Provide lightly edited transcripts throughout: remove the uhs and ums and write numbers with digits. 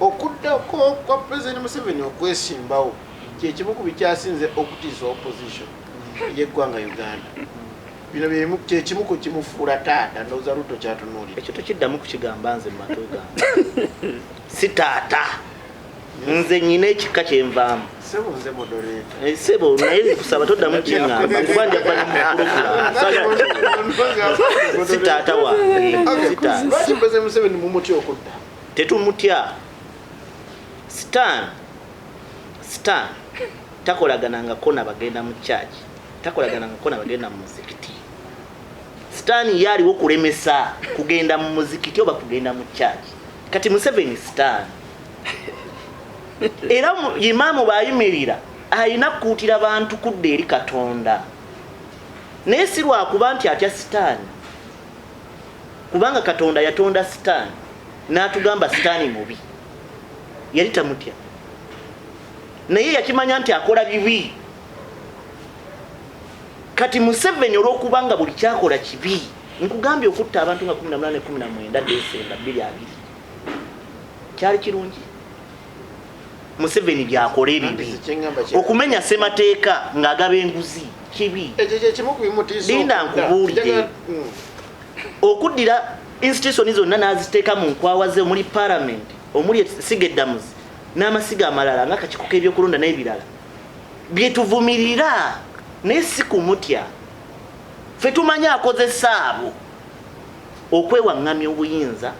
okudda kwa President Museveni okwesimbawo kyekimu ku bikyasinze okutiisa opposition y'eggwanga Uganda. Bino bye kyekimu ku kimufuula taata ndowooza Ruto kyatunuulira. Ekyo tokiddamu kukigamba nze mu matuuga. Si taata. Nze nyina ekika kyenvaamu. Sebo nze moderator. Sebo naye kusaba toddamu kyeŋŋamba kuba nja kuba si taata wange. Lwaki President Museveni mumutya okudda? Tetumutya. Stan takolaganangako nabagenda mu church, takolaganangako nabagenda mu muzikiti. Stan yaliwo kulemesa kugenda mu muzikiti oba kugenda mu church. Kati Museveni Stan era imaamu bayimirira ayina kuutira abantu kudda eri Katonda. Naye si lwakuba nti atya Stan, kubanga Katonda yatonda Stan n'atugamba Stan mubi, yali tamutya. Naye yakimanya nti akola bibi. Kati Museveni olw'okubanga buli kyakola kibi, nkugambye okutta abantu nga 18-19 Desemba 2020 kyali kirungi. Museveni byakola ebibi, okumenya ssemateeka ng'agaba enguzi kibi. Linda nkubuulire, okuddira institution zonna n'aziteeka mu nkwawa ze omuli parliament, omuli Sigeddamuzi n'amasiga amalala ng'akakiiko k'ebyokulonda n'ebirala byetuvumirira, naye si kumutya. Ffe tumanye akozesa abo okwewaŋŋamya obuyinza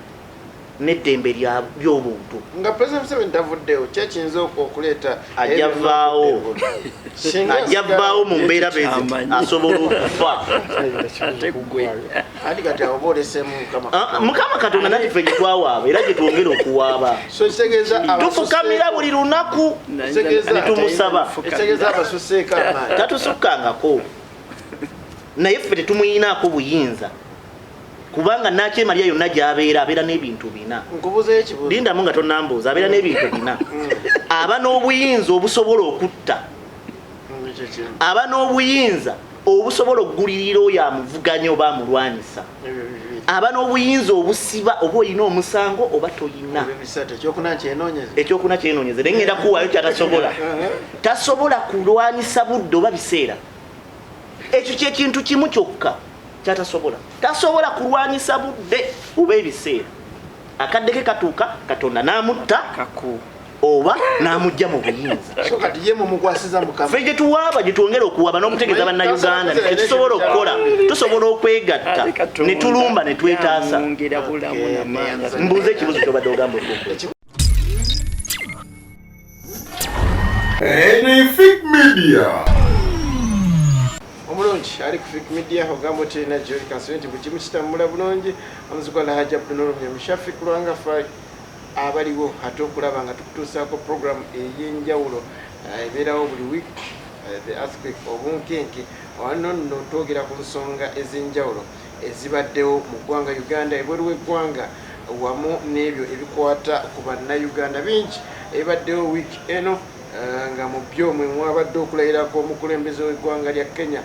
n'eddembe ly'obuntu. Nga President Museveni tavuddewo kyekiyinza okuleeta ajjavaawo mu mbeera bezi asobola okufa. Ati kati awo boolesemu Mukama Katonda nati ffe gyetwawaaba era gyetwongera okuwaaba. Tufukamira buli lunaku ne tumusaba. Tatusukkangako. Naye ffe tetumuyinaako buyinza. Kubanga Nakyemalya yonna gy'abeera abeera n'ebintu bina. Lindamu nga tonnambuuza, abeera n'ebintu bina. Aba n'obuyinza obusobola okutta. Aba n'obuyinza obusobola okugulirira oyo amuvuganya oba amulwanyisa. Aba n'obuyinza obusiba oba olina omusango oba toyina. Ekyokuna kyenoonyeze. Naye ngenda kuwaayo kyatasobola. Tasobola kulwanyisa budde oba biseera. Ekyo ky'ekintu kimu kyokka kyatasobola. Tasobola kulwanyisa budde oba ebiseera. Akadde ke katuuka Katonda n'amutta oba n'amugya mu buyinza. Ffe gye tuwaaba gye twongera okuwaaba n'okutegeeza bannayuganda nti tetusobola okukola, tusobola okwegatta ne tulumba ne twetaasa. Mbuuze ekibuzo ky'obadde ogamba okukola. Fake Media. Omulungi ali ku Fake Media ogamba oti na Joel Kansonti buli kimu kitambula bulungi. Omuziko la Hajja Abdullah Mushafi kulwanga fai abaliwo ate okulaba nga tukutuusaako program ey'enjawulo ebeerawo buli week, the aspect obunkenke wano nno twogera ku nsonga ez'enjawulo ezibaddewo mu ggwanga Uganda, ebweru w'eggwanga wamu n'ebyo ebikwata ku bannayuganda bingi ebibaddewo week eno, nga mu byomwe mwabadde okulayirako omukulembeze w'eggwanga lya Kenya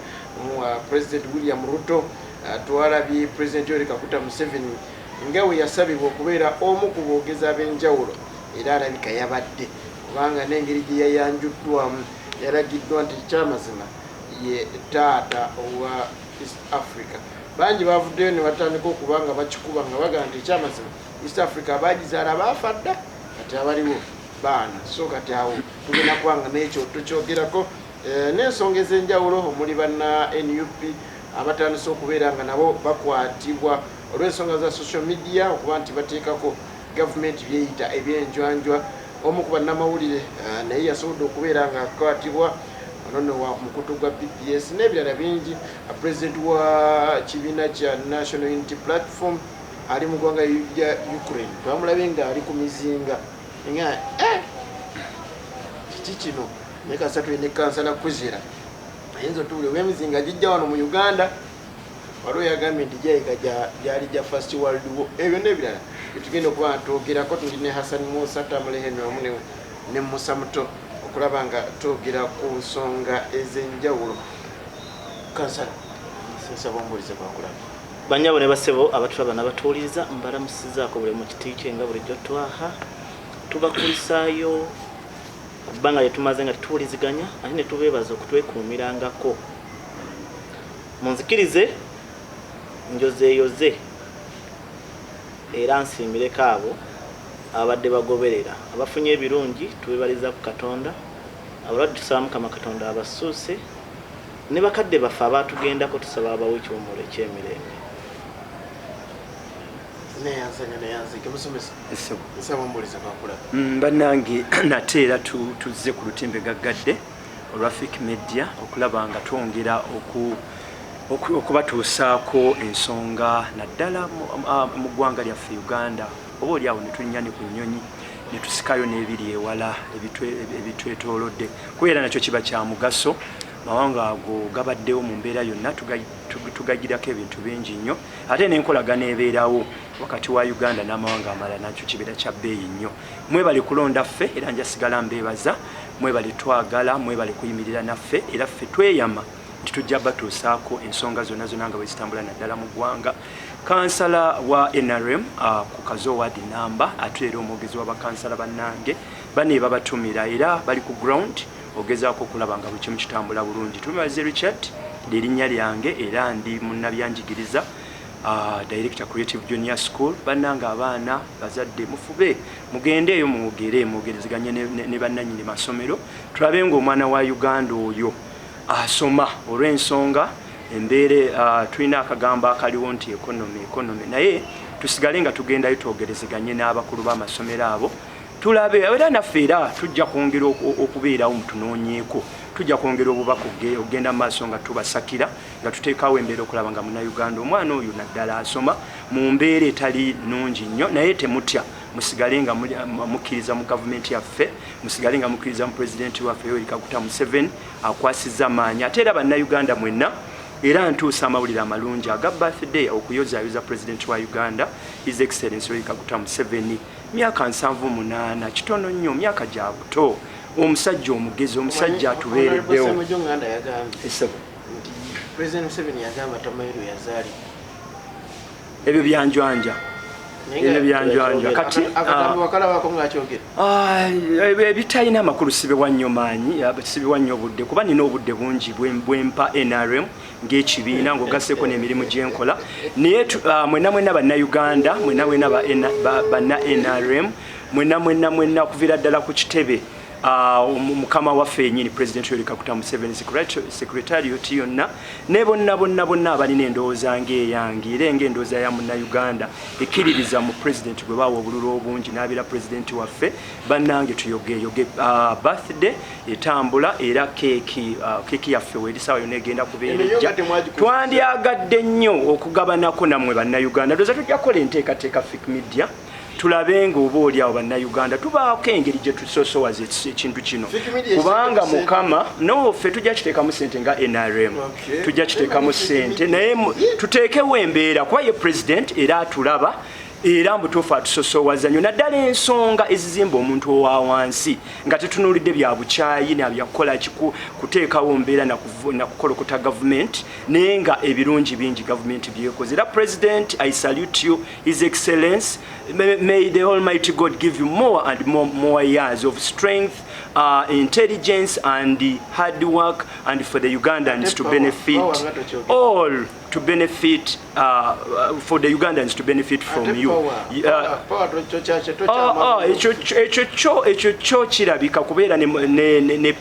President William Ruto. Twalabye President Yoweri Kaguta Museveni nga we yasabibwa okubeera omu ku boogezi ab'enjawulo, era alabika yabadde, kubanga n'engeri gye yayanjuddwamu yalagiddwa nti kyamazima ye taata owa East Africa. Bangi bavuddeyo ne batandika okuba nga bakikuba nga bagamba nti kyamazima East Africa abagizaala baafa dda, kati abaliwo baana. So kati awo tugenda kubanga n'ekyo tukyogerako n'ensonga ez'enjawulo omuli banna NUP abatandise okubeera nga nabo bakwatibwa olw'ensonga za social media okuba nti bateekako gavumenti byeyita ebyenjwanjwa. Omu ku bannamawulire naye yasobodde okubeera nga akwatibwa ono wa mukutu gwa BPS n'ebirala bingi. President wa kibiina kya National Unity Platform ali mu ggwanga lya Ukraine twamulabye nga ali ku mizinga nga kiki kino naye kasatu ne kansala kuzira ayinza otuule w'emizinga gijja wano mu Uganda. Waliwo yagambye nti gyali gya First World War. Ebyo n'ebirala bitugenda okuba twogerako. Tuli ne Hassan Musa Tamulehemi wamu ne Musa Muto okulaba nga twogera ku nsonga ez'enjawulo. Kansala nsaba ombulize kwakulaba. Banyabo ne basebo abatulaba n'abatuuliriza mbalamusizaako buli mu kiti kye nga bulijjo twaha tubakulisaayo kubanga yetumaze nga tuwuliziganya ate ne tubeebaza okutwekuumirangako munzikirize njozeeyoze era nsiimireko abo abadde bagoberera abafunye ebirungi tubebaliza ku Katonda abalwadde tusaba Mukama Katonda abasuuse ne bakadde baffe abaatugendako tusaba abawe ekiwumulo ekyemirembe bannange nate era tuzze ku lutimbe gaggadde olwa Fake Media okulaba nga twongera okubatuusaako ensonga naddala mu ggwanga lyaffe Uganda oba oli awo ne tulinnya ne ku nnyonyi ne tusikayo n'ebiri ewala ebitwetoolodde kubeera nakyo kiba kya mugaso mawanga ago gabaddewo mu mbeera yonna tugagirako ebintu bingi nnyo ate n'enkolagana ebeerawo wakati wa Uganda n'amawanga amalala nakyo kibeera kya bbeeyi nnyo mwebale kulonda ffe era njasigala mbeebaza mwebale twagala mwebale kuyimirira naffe era ffe tweyama nti tujja batuusaako ensonga zonna zonna nga bwe zitambula naddala mu ggwanga kansala wa NRM ku Kazowadi namba ate era omwogezi w'abakansala bannange bane babatumira era bali ku ground ogezaako okulaba nga buli kimu kitambula bulungi tumibaze Richard lyerinnya lyange era ndi munnabyanjigiriza Director Creative Junior School bannanga abaana bazadde mufube mugendeeyo mwogerezeganye ne bannannyini masomero tulabe ng'omwana wa Uganda oyo asoma olw'ensonga embeere tulina akagamba akaliwo nti economy naye tusigale nga tugendayo twogerezeganye n'abakulu b'amasomero abo tulabe era naffe era tujja kwongera okubeerawo mutunoonyeeko tujja kwongera obubaka ogenda mu maaso nga tubasakira nga tuteekawo embeera okulaba nga munnayuganda omwana oyo naddala asoma mu mbeera etali nnungi nnyo naye temutya musigale nga mukkiriza mu gavumenti yaffe musigale nga mukkiriza mu pulezidenti waffe Yoweri Kaguta Museveni akwasizza maanyi ate era bannayuganda mwenna era ntuusa amawulire amalungi aga birthday okuyozaayoza pulezidenti wa Uganda His Excellency Yoweri Kaguta Museveni myaka 78 kitono nnyo myaka gya buto omusajja omugezi omusajja atubeereddewo President Museveni yagamba Tamairo yazaali ebyo byanjwanja kati ebitalina amakulu sibewa nnyo maanyi sibewa nnyo obudde kuba nina obudde bungi bwempa NRM ng'ekibiina ng'ogasseeko n'emirimu gyenkola naye mwenna bannayuganda mwenna banna NRM mwenna okuviira ddala ku kitebe mukama waffe yennyini President Yoweri Kaguta Museveni Secretariat yonna ne bonna abalina endowooza ng'eyange era ng'endowooza ya munnayuganda ekkiririza mu President gwe baawa obululu obungi n'abeera President waffe bannange tuyogeyoge birthday etambula era keeki yaffe weerisaawa yonna egenda kubeera ejja twandyagadde nnyo okugabanako nammwe bannayuganda ndowooza tujja kukola enteekateeka Fake Media tulabe ng'oba oli awo bannayuganda tubaako engeri gye tusosowaza ekintu kino kubanga mukama ffe tujja kiteekamu ssente nga NRM tujja kiteekamu ssente naye tuteekewo embeera kuba ye president era atulaba era mbutuufu atusosowaza nnyo naddala ensonga ezizimba omuntu owa wansi nga tetunuulidde bya bukyayi nabyakukola kuteekawo mbeera nakukolokota gavumenti naye nga ebirungi bingi gavumenti byekoze era president I salute you His Excellency may the Almighty God give you more and more years of strength intelligence and hard work and for the Ugandans to benefit all to benefit for the Ugandans to benefit from you ekyo kyo kirabika kubeera ne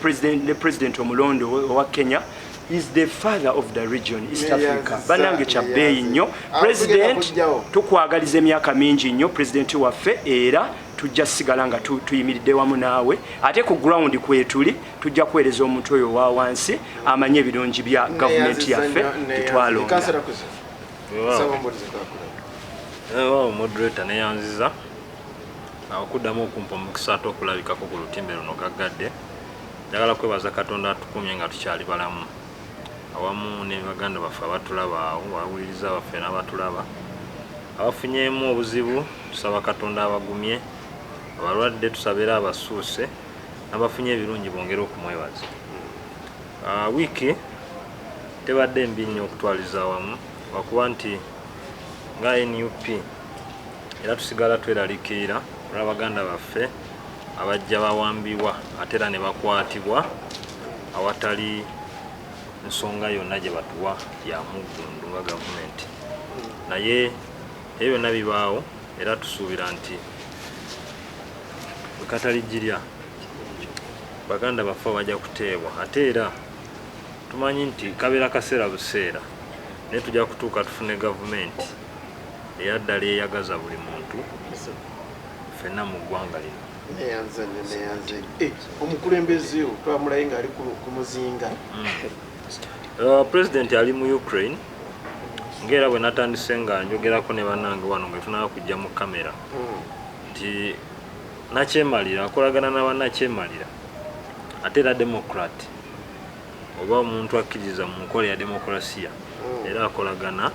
president omulondo wa Kenya is the father of the region East Africa banange kyabbeeyi nnyo president tukwagaliza emyaka mingi nnyo president waffe era tujja sigala nga tuyimiridde wamu naawe ate ku ground kwetuli tujja kuweereza omuntu oyo wa wansi amanye ebirungi bya gavumenti yaffe tetwalonda moderator neyanziza okuddamu okumpa omukisa ate okulabikako ku lutimbe luno gaggadde njagala kwebaza Katonda atukumye nga tukyali balamu awamu ne baganda baffe abatulaba awo bawuliriza baffe n'abatulaba abafunyeemu obuzibu tusaba Katonda abagumye abalwadde tusabira abasuuse n'abafunye ebirungi bongere okumwebaza wiiki tebadde mbi nnyo okutwaliza awamu lwakuba nti nga NUP era tusigala tweraliikirira olw'abaganda baffe abajja bawambibwa ate era ne bakwatibwa awatali nsonga yonna gye batuwa ya muggundu nga gavumenti. Naye ebyo byonna bibaawo era tusuubira nti bwekatalijjirya baganda baffe bajja kuteebwa. Ate era tumanyi nti kabeera kaseera buseera naye tujja kutuuka tufune gavumenti eyaddala eyagaza buli muntu ffenna mu ggwanga lino. Omukulembeze twamulaye nga ali ku muzinga. President ali mu Ukraine ngera bwe natandise nga njogerako ne bannange wano nga tunaba kujja mu kamera nti nakyemalira akolagana n'abannakyemalira ate era democrat oba omuntu akkiriza mu nkola ya demokrasiya era akolagana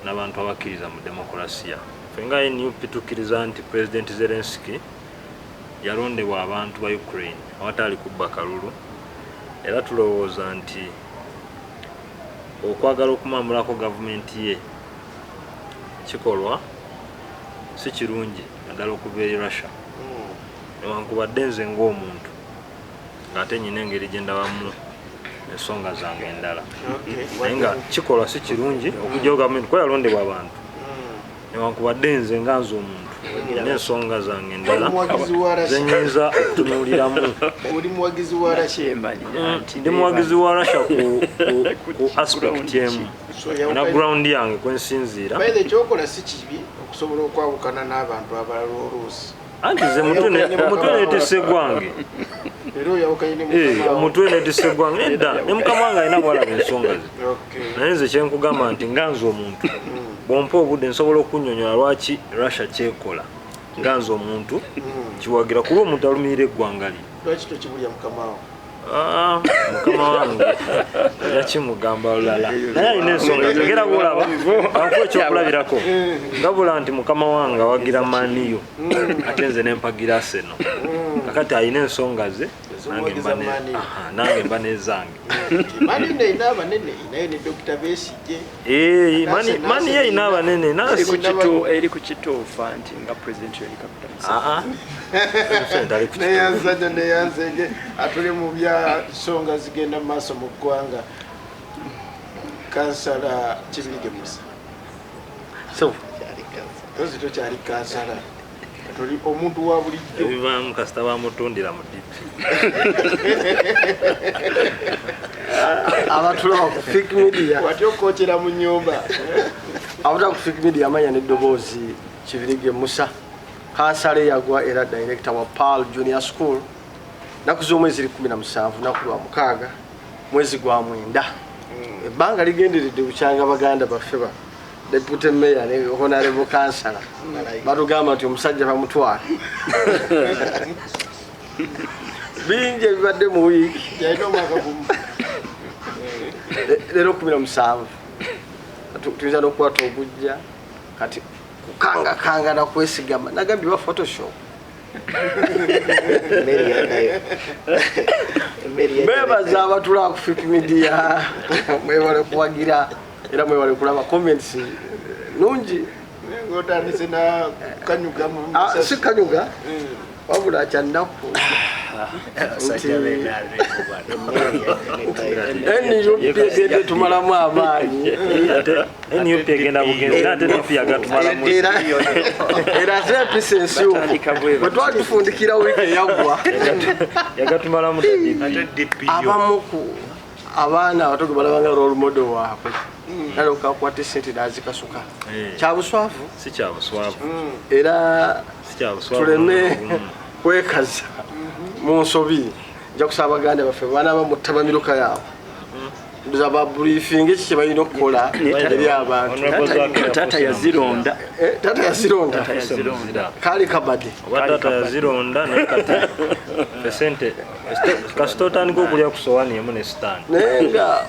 n'abantu abakkiriza mu demokrasiya. Fenga NUP tukkiriza nti President Zelensky yalondebwa abantu ba Ukraine awatali kubba kalulu era tulowooza nti okwagala okumamulako gavumenti ye kikolwa si kirungi naddala okuva eri Russia newankubadde nze ng'omuntu ng'ate nyina engeri gye ndabamu ensonga zange endala naye nga kikolwa si kirungi okugyawo gavumenti kuba yalondebwa abantu newankubadde nze nga nze omuntu n'ensonga zange endala zenyinza okutunuuliramu. Oli muwagizi wa Russia? Ndi muwagizi wa Russia ku aspect emu na ground yange kwensinziira. Baile kyokola si kibi okusobola okwawukana n'abantu abalala oluusi. Anti ze omutwe neetisse gwange. Era oyawukanye ne mukama omutwe neetisse gwange edda ne mukama wange alina bwalaba ensonga ze. Naye nze kyenkugamba nti nga nze omuntu bw'ompa obudde nsobola okunnyonnyola lwaki Russia kyekola nga nze omuntu kiwagira kuba omuntu alumirira eggwanga lye. Lwaki tokibulya mukama wo? Mukama wange yakimugamba olulala naye alina ensonga ngera bwolaba akuwa ekyokulabirako ngabula nti mukama wange awagira maniyo ate nze nempagira Arsenal kakati alina ensonga ze nange mba nezange. Mani neyina abanene naye ne Dr. Besigye mani ye ayina abanene eri ku kituufu nti nga President Yoweri Kaguta Museveni neyanzege atuli mu bya nsonga zigenda mu maaso mu ggwanga. Kansala Kibirige Musa ozito kyali kansala tuli omuntu wa bulijjo ebivaamu kasita bamutundira mu DP abatula ku fake media wati okookera mu nnyumba abatula ku fake media amanya n'eddoboozi Kibirige Musa kansala yagwa era director wa Pearl Junior School naku z'omwezi 17 naku lwa 6 mwezi gwa 9 ebbanga ligenderedde bukyanga baganda baffe ba Deputy Mayor ne Honorable Kansala batugamba nti omusajja bamutwala bingi bibadde mu wiiki yalina omwaka gumu lero 17 tuyinza n'okukwata obujja kati kukanga na kwesigama nagambye ba Photoshop mbebaza abatula ku fake media mwebale kuwagira era mwebale kulaba comments nungi ngotandise na kanyuga mu si kanyuga wabula kyannaku NUP tumalamu amaanyi NUP egenda bugenzi ate NUP yagatumalamu era zepisensi bwe twatufundikira wiiki eyagwa yagatumalamu abamu ku abaana abatoge balabanga role model waabwe nalo kakwata sente nazikasuka kyabuswavu si kyabuswavu era si kyabuswavu tuleme kwekaza mu nsobi nja kusaba baganda baffe bana bamutaba miruka yaabo ndoza ba briefing ekyo balina okukola eri abantu tata yazironda kali kabade tata yazironda naye kati pesente kasitotandika okulya ku sowani emu ne sitaani nenga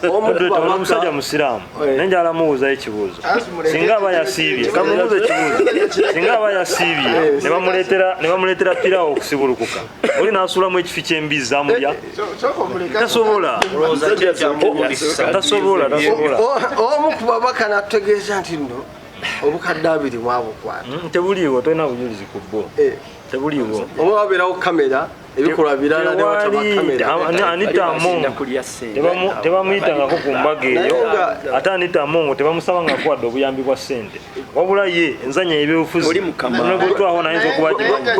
omusajja musiraamu nenja alamubuuzayo ekibuuzo singa aba yasiibye kamubuuza ekibuuzo singa aba yasiibye ne bamuleetera pirawo okusibulukuka oli n'asuulamu ekifi ky'embizi amulya tasobola omu ku babaka natutegeeza nti nno obukadde 2 mwabukwata tebuliiwo tolina bujulizi ku bbo tebuliwo oba wabeerawo kamera ebikolwa birala ne wataba kamera Anita Amongo tebamuyitangako ku mbaga eyo ate Anita Amongo tebamusabangako wadde obuyambi bwa ssente wabula ye enzanya ebyobufuzi nagutwaho nayinza bwe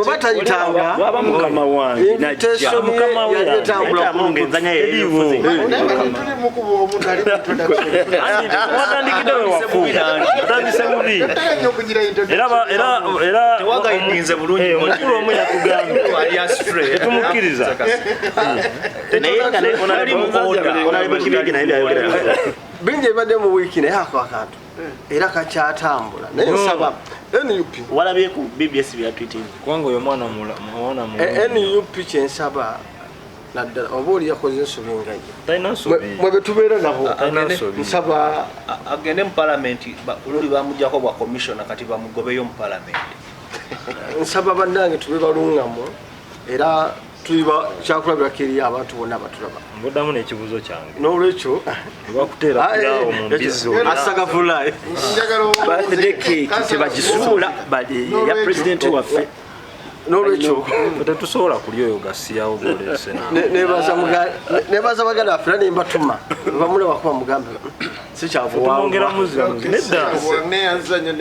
batayitanga waba mukama wange najja mukama we Amongo enzanya ebyobufuzi watandikidde we wafu atandise bubi era tewagayinze bulungi omukulu omu yatugambye tetumukkiriza bingi ebadde mu wiiki naye ako akantu era kakyatambula naye nsaba NUP walabye ku BBS byatwitinga kubanga oyo mwana NUP kyensaba naddala oba oli yakoze ensobi ngaye talina nsobi mwe betubeera nabo nsaba agende mu palamenti oluli bamugjako bwa commissiona kati bamugobeyo mu palamenti nsaba bannange tube balungamu era tuliba kyakulabirako eri abantu bonna abatulaba mbuddamu n'ekibuuzo kyange n'olwekyo ebakuteera kulawo mu mbizo asagavulayo birthday cake tebagisuula ya president waffe n'olwekyo tetusobola kulya oyo gasiyawo golese nebaza baganda baffe era nembatuma bamulaba kuba mugambe tumwongera muzira nedda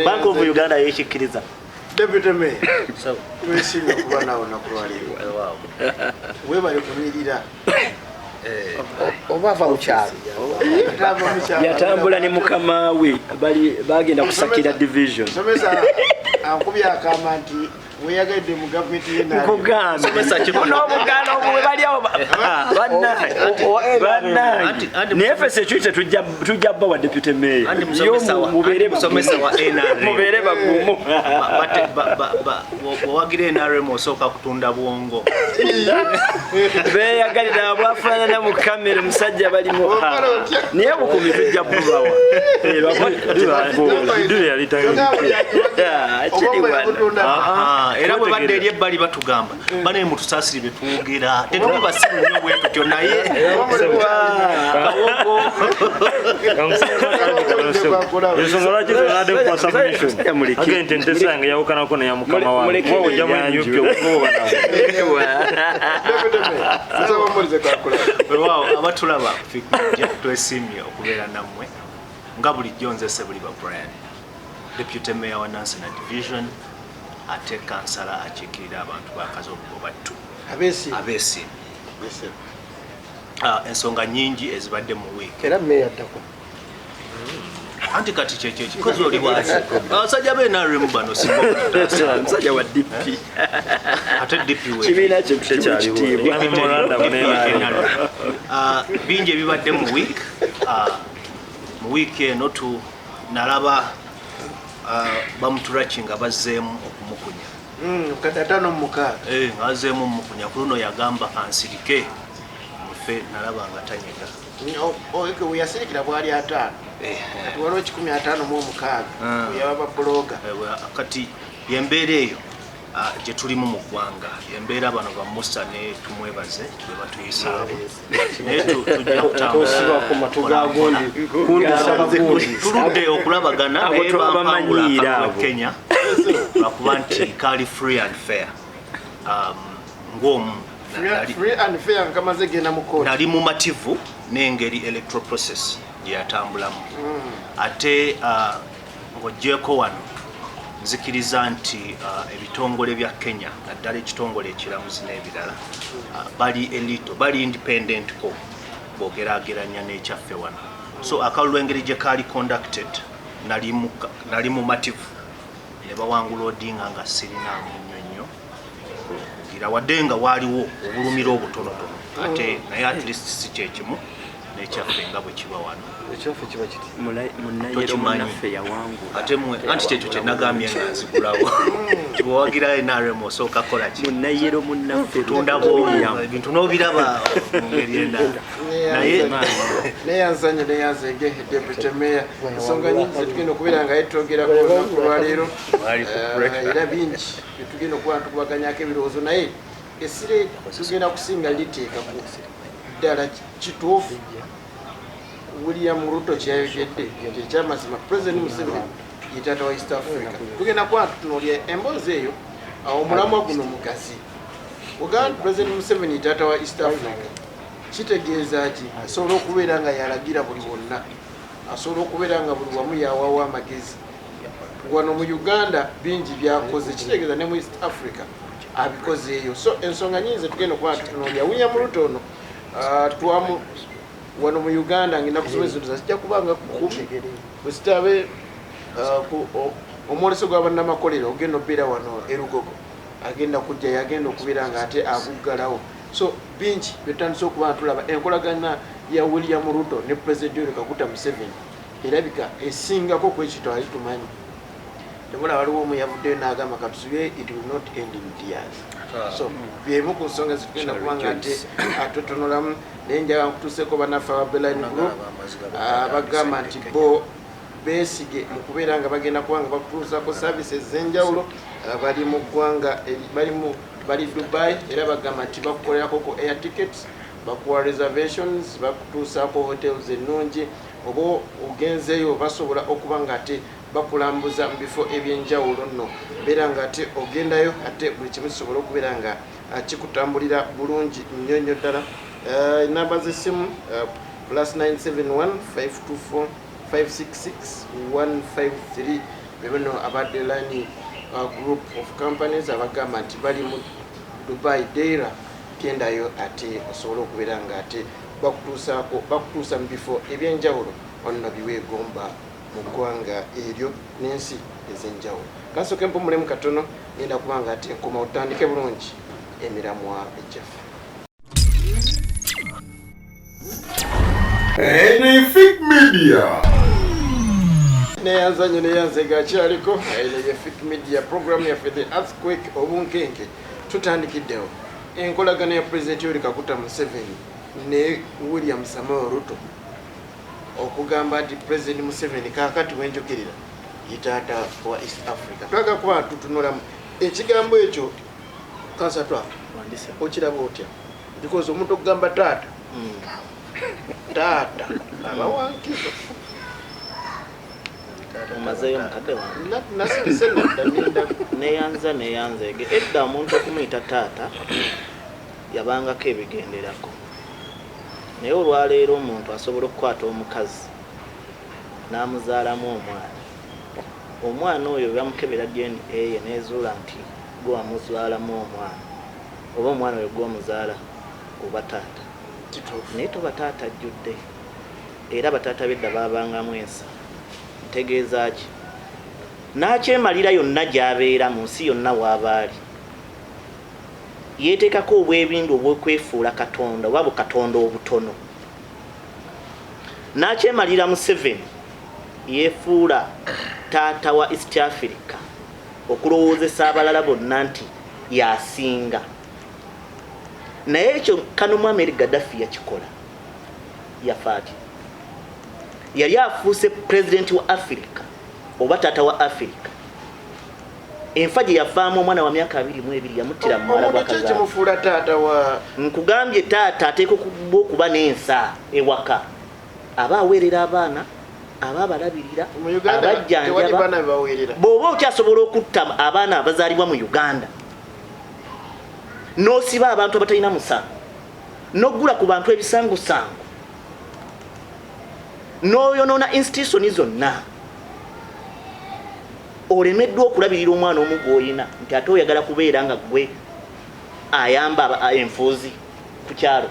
Bank of Uganda yekikkiriza Deputy Mayor, wesinga kuba nawo nakulwaliro webale kumirira oba ava mu kyalo yatambula ne mukama we bagenda kusakira division somesa ankubye akama nti weyagadde mu gavumenti n'obugaano obwo bwe baliawo bannange naye ffe sekyuite tujja bba wa deputy mayor mubeere bagumu bwewagira NRM osooka kutunda bwongo beyagalira bwafaanana mu kamera omusajja balimu naye bukumi tujja bubawa era bwe badde eri ebbali batugamba bane mutusaasire betwogera tetuli basiru nnyo bwe tutyo naye ensonga lwaki tonadde kupa submission agenti entesa yange yawukanako neya mukama wange ojjamu enyupi obugoba nawe abatulaba twesimye okubeera nammwe nga bulijjo nzese buli ba Brian Deputy Mayor wa Nansana Division ate kansala akiikirira abantu bakazi obugobattu abeesi ensonga nyingi ezibadde mu wiiki era meya addako anti kati kyekyo ekikozi oli bwaki abasajja b'NRM bano musajja wa DP ate DP kibiina kye tekyaliwo bingi ebibadde mu wiiki eno nalaba bamutulaki nga bazzeemu okumukunya ngazzeemu omumukunya ku luno yagamba kansirike mufe nalaba nga tanyega weyasirikira bwali 5 kati waliwo 156 yaba babuloga kati yembeera eyo gye tulimu mu ggwanga yembeera bano ba Musa ne tumwebaze bwe batuyisaamu naye tujja kutambulituludde okulabagana naye bampangula Kenya lwakuba nti kali free and fair ng'omu nali mumativu n'engeri electoral process gyeyatambulamu ate ng'oggyeko wano nzikiriza nti ebitongole bya Kenya naddala ekitongole ekiramuzi n'ebirala bali independent ko bogeraageranya n'ekyaffe wano so akalulu engeri gye kaali conducted nali mumativu ne bawangula Odinga nga sirinaamu nnyo kugira wadde nga waaliwo obulumiro obutonotono ate naye at least si kyekimu n'ekyaffe nga bwe kiba wano ekyaffe kiba kiti munayero munaffe yawangula ate mwe anti kyekyo kye nagambye nga nzigulawo kibawagira NRM osooka kola ki munayero munaffe tunda bwomu ebintu n'obiraba mu ngeri endala neyanzanye neyanzenge Deputy Mayor ensonga nyingi zetugenda okubeera nga yetwogerako olunaku lwaleero era bingi byetugenda okuba tukubaganyako ebirowoozo naye essire tugenda kusinga liteeka ku ddala kituufu William Ruto kyayogedde nti ekyamazima President Museveni ye taata wa East Africa tugenda kuba tutunuulira emboozi eyo omulamwa guno mugazi Uganda President Museveni taata wa East Africa kitegeeza ki asobola okubeera nga yalagira buli wonna asobola okubeera nga buli wamu yawawo amagezi wano mu Uganda bingi byakoze kitegeeza ne mu East Africa abikozeeyo so ensonga nyingi tugenda okuba tutunoolya William Ruto ono twamu wano mu Uganda ngenda kusoma ezintu zijja kubanga bwesitabe omwoleso gw'abannamakolero ogenda obeera wano erugogo agenda kujja yagenda okubeera nga ate abuggalawo so bingi byetandise okuba tulaba enkolagana ya William Ruto ne President Museveni erabika esingako kwekito ali tumanyi temula waliwo omu yavuddeyo n'agamba katusubye it will not end in tears so byemu ku nsonga zitugenda kubanga ate atotonolamu naye njaga nkutuuseko bannaffe ababelani group bagamba nti bo beesige mu kubeera nga bagenda kubanga bakutuusako services ez'enjawulo bali mu ggwanga bali Dubai era bagamba nti bakukolerako ku air tickets bakuwa reservations bakutuusaako hotels ennungi oba ogenzeeyo basobola okuba nga ate bakulambuza mu bifo ebyenjawulo nno beera nga ate ogendayo ate buli kimu kisobola okubeera nga kikutambulira bulungi nnyo nnyo ddala namba z'essimu +971 524 566 153 bebino abadde line group of companies abagamba nti bali mu Dubai Deira kendayo ate osobola okubeera nga ate bakutuusa mu bifo ebyenjawulo wano biweegomba mu ggwanga eryo n'ensi ez'enjawulo kasooke mpumulemu katono ngenda kubanga ate nkoma otandike bulungi emiramwa ejjaffe Fik Media. Neyanza neyanzega kyaliko aile Fik Media program ya the earthquake obunkenke tutandikiddewo enkolagana ya President Museveni ne William Samoei Ruto okugamba nti President Museveni kakati wenjogerera yitaata wa East Africa twaga kuba tutunulamu ekigambo ekyo kansatwa okiraba otya because omuntu okugamba taata taata abawankizo omazeyo mukadde wange nasinda neyanza edda omuntu okumuyita taata yabangako ebigenderako naye olwaleero omuntu asobola okukwata omukazi n'amuzaalamu omwana oyo bamukebera DNA nezuula nti gwe wamuzaalamu omwana oba omwana oyo gw'omuzaala oba taata naye toba taata ajjudde era bataata bedda baabangamu ensa ntegeeza ki n'akyemalira yonna gy'abeera mu nsi yonna w'abaali yeeteekako obwebindu obw'okwefuula katonda oba bukatonda obutono n'akyemalira Museveni yeefuula taata wa East Africa okulowoozesa abalala bonna nti yasinga naye ekyo kano Muammar Gaddafi yakikola yafaati yali afuuse president wa Africa oba taata wa Africa enfa gye yafaamu omwana wa myaka 22 yamuttira mu mwala gwa kazaala kimufuula taata wa nkugambye taata ateeka okuba n'ensa ewaka aba aweerera abaana aba abalabirira abajjanjaba bw'oba okyasobola okutta abaana abazaalibwa mu Uganda n'osiba abantu abatalina musango n'oggula ku bantu ebisangusangu n'oyonoona institution zonna olemeddwa okulabirira omwana omu gw'olina nti ate oyagala kubeera nga gwe ayamba enfuuzi ku kyalo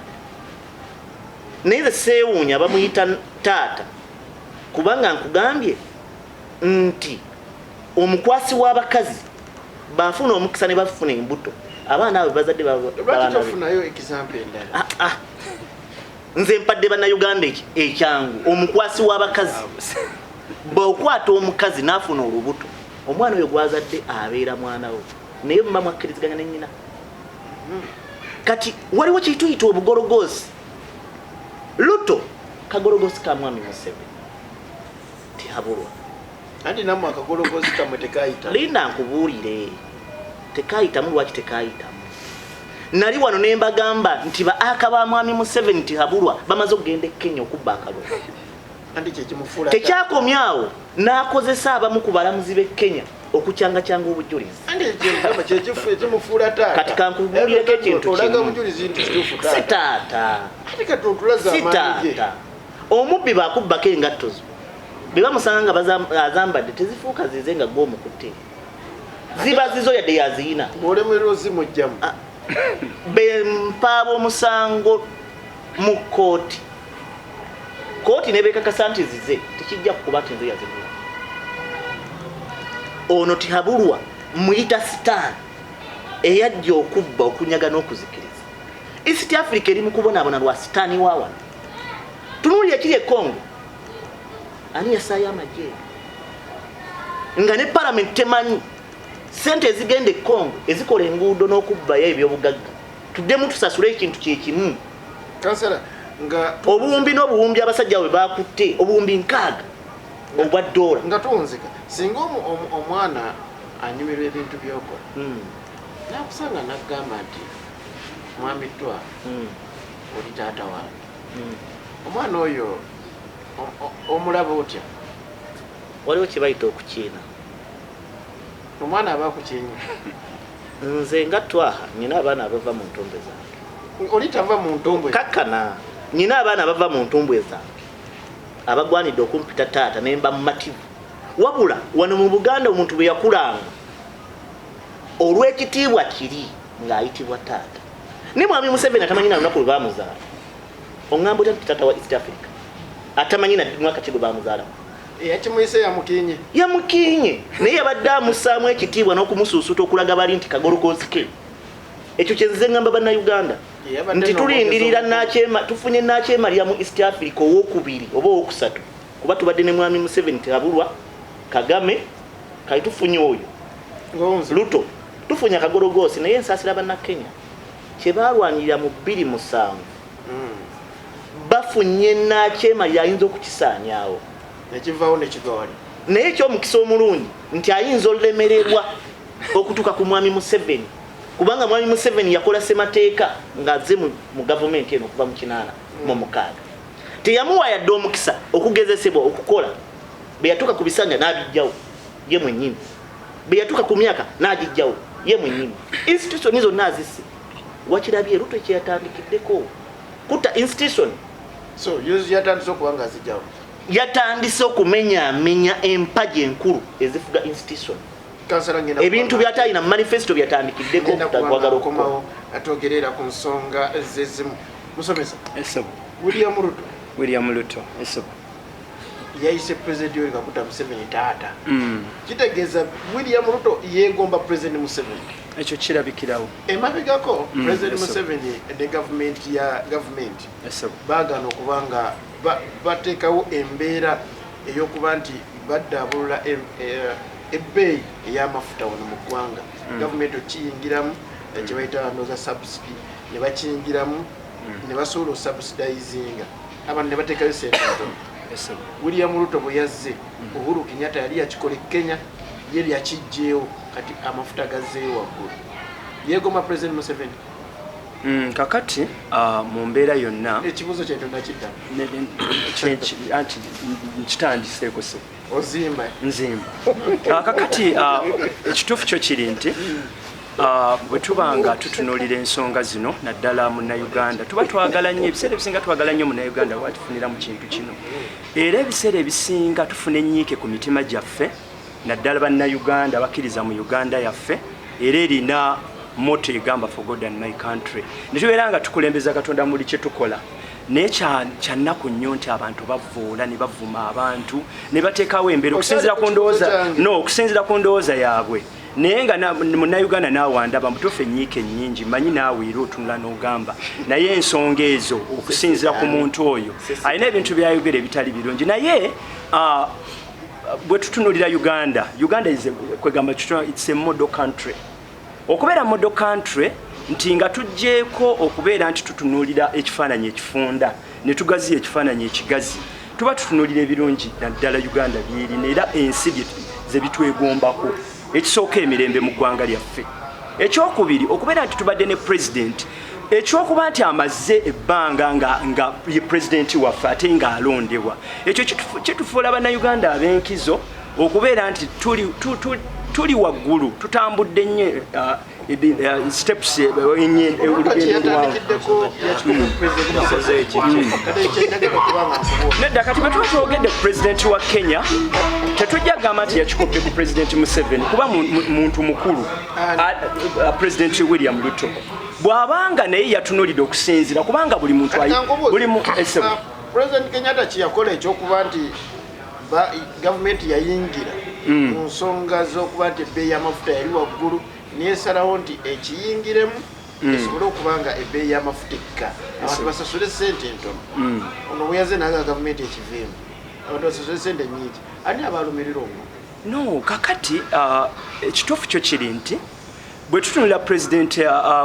naye ze seewuunya bamuyita taata kubanga nkugambye nti omukwasi w'abakazi bafuna omukisa ne bafuna embuto abaana abo bazadde bafunayo example endala nze mpadde bannayuganda ekyangu omukwasi w'abakazi bw'okwata omukazi n'afuna olubuto omwana oyo gwazadde abeera mwana we naye mba mwakkiriziganya ne nnyina kati waliwo kyetuyita obugologosi Ruto kagologosi ka mwami Museveni tihabulwa andi namwe akagologosi kamwe tekayita linda nkubuulire tekayitamu lwaki tekayitamu nali wano ne mbagamba nti baaka ba mwami Museveni tihabulwa bamaze okugenda e Kenya okubba akalulu tekyakomyawo n'akozesa abamu ku balamuzi b'e Kenya okukyanga obujulizi andi ekyo kyekifu ekimufuula taata kati kankubulireko ekintu olaga obujulizi nti kituufu taata si taata ati kati otulaza amaanyi ge omubbi baakubbako engatto zo bwe bamusanga nga azambadde tezifuuka zize nga gw'omukutte ziba zizo yadde yaziyina ng'olemerera ozimugjamu bempaaba omusango mu kooti nebekakasa nti zize tekijja kukuba nti nze yazigula ono tihabulwa muyita sitaani eyajja okubba okunyaga n'okuzikiriza East Africa eri mu kubonaabona lwa sitaani waawano tunuulira ekiri e Congo ani yasaayo amagye nga ne palamenti temanyi sente ezigenda e Congo ezikola enguudo n'okubbayo ebyobugagga tuddemu tusasule ekintu kyekimu kansala nga obuwumbi n'obuwumbi abasajja bwe bakutte obuwumbi 6 obwa dola nga tuwunzika singa omwana anyumirwa ebintu byokola nakusanga naggamba nti mwami twa oli taata wange omwana oyo omulaba otya waliwo kye bayita okukiina omwana aba kukinya nze nga twaha nyina abaana abava mu ntumbwe zange oli tava mu ntumbwe kakkana nyina abaana abava mu ntumbwe zange abagwanidde okumpita taata nemba mu mativu wabula wano mu Buganda omuntu bwe yakulanga olw'ekitiibwa kiri ng'ayitibwa taata ne mwami Museveni atamanyi na lunaku lwe baamuzaala oŋŋamba otya nti taata wa East Africa atamanyi na mwaka ki gwe baamuzaalamu yakimuyise yamukiinye naye yabadde amussaamu ekitiibwa n'okumusuusuta okulaga bali nti kagolokoozi ke ekyo kyenzize ŋŋamba bannayuganda nti tulindirira tufunye nakyemalira mu East Africa owokubiri oba owokusatu kuba tubadde ne mwami Museveni tehabulwa Kagame kali tufunye oyo Ruto tufunye akagologoosi naye ensaasira bannakenya kye baalwanirira mu 2007 bafunye nakyemalira ayinza okukisaanyaawo nekivaawo nekigawali naye ekyomukisa omulungi nti ayinza olemererwa okutuuka ku mwami Museveni kubanga mwami Museveni yakola semateeka ng'azze mu gavumenti eno okuva mu 86 teyamuwa yadde omukisa okugezesebwa okukola bwe yatuuka ku bisanja n'abijjawo ye mwennyini bwe yatuuka ku myaka n'agijjawo ye mwennyini institution zonna azisse wakirabye Ruto ekyeyatandikiddeko kutta institution so yatandise okuba nga azijjawo yatandise okumenyaamenya empagi enkulu ezifuga institution ebintu byatayina mu manifesto byatandikiddeko okutagwagala okukomawo atogerera ku nsonga zezimu musomesa esebo William Ruto esebo yayise President Yoweri Kaguta Museveni taata kitegeeza William Ruto yeegomba President Museveni ekyo kirabikirawo emabegako President Museveni ne gavumenti baagana okuba nga bateekawo embeera ey'okuba nti baddaabulula ebbeeyi ey'amafuta wano mu ggwanga gavumenti okiyingiramu kye bayita ndoza subsidy ne bakiyingiramu ne basobola osubsidizinga abantu ne bateekayo sente ntono William Ruto bwe yazze Uhuru Kenyatta yali yakikola e Kenya ye yakijjeewo kati amafuta gazzeeyo waggulu yeegomba President Museveni kakati mu mbeera yonna ekibuuzo kyento nakidda anti nkitandiseeko se ozimba nzimba kakati ekituufu kyo kiri nti bwe tuba nga tutunuulira ensonga zino naddala munnayuganda tuba twagala nnyo ebiseera ebisinga twagala nnyo munnayuganda watufunira mu kintu kino era ebiseera ebisinga tufuna ennyiike ku mitima gyaffe naddala bannayuganda bakkiriza mu Uganda yaffe era erina moto egamba for God and my country netubeera nga tukulembeza Katonda muli kye tukola naye kyannaku nnyo nti abantu bavoola ne bavuma abantu ne bateekawo embeera okusinziira ku ndowooza yaabwe naye nga munnayuganda naawandaba mutuufu ennyiike nnyingi manyi naawe era otunula n'ogamba naye ensonga ezo okusinziira ku muntu oyo alina ebintu byayogera ebitali birungi naye bwe tutunuulira Uganda kwegamba it's a model country okubeera model country nti nga tujjeeko okubeera nti tutunuulira ekifaananyi ekifunda ne tugaziya ekifaananyi ekigazi tuba tutunuulira ebirungi naddala Uganda byerina era ensi ze bitwegombako ekisooka emirembe mu ggwanga lyaffe ekyokubiri okubeera nti tubadde ne president ekyokuba nti amaze ebbanga nga ye pulezidenti waffe ate ng'alondebwa ekyo kitufuula bannayuganda ab'enkizo okubeera nti tuli waggulu tutambudde nnyo steps nedda kati bwe tuba twogedde ku pulezidenti wa Kenya tetujja gamba nti yakikoppye ku pulezidenti Museveni kuba muntu mukulu pulezidenti William Ruto bw'abanga naye yatunulidde okusinzira kubanga buli muntu buli mu President Kenyatta kiyakola ekyokuba nti gavumenti yayingira mu nsonga z'okuba nti ebbeeyi y'amafuta yali waggulu nesalawo nti ekiyingiremu esobole okuba nga ebbeeyi y'amafuta ekka abantu basasule sente entono ono bwe yaze naga gavumenti ekiveemu abantu basasule sente nnyingi ani abalumirira omwo no kakati ekituufu kyo kiri nti bwe tutunula pulezidenti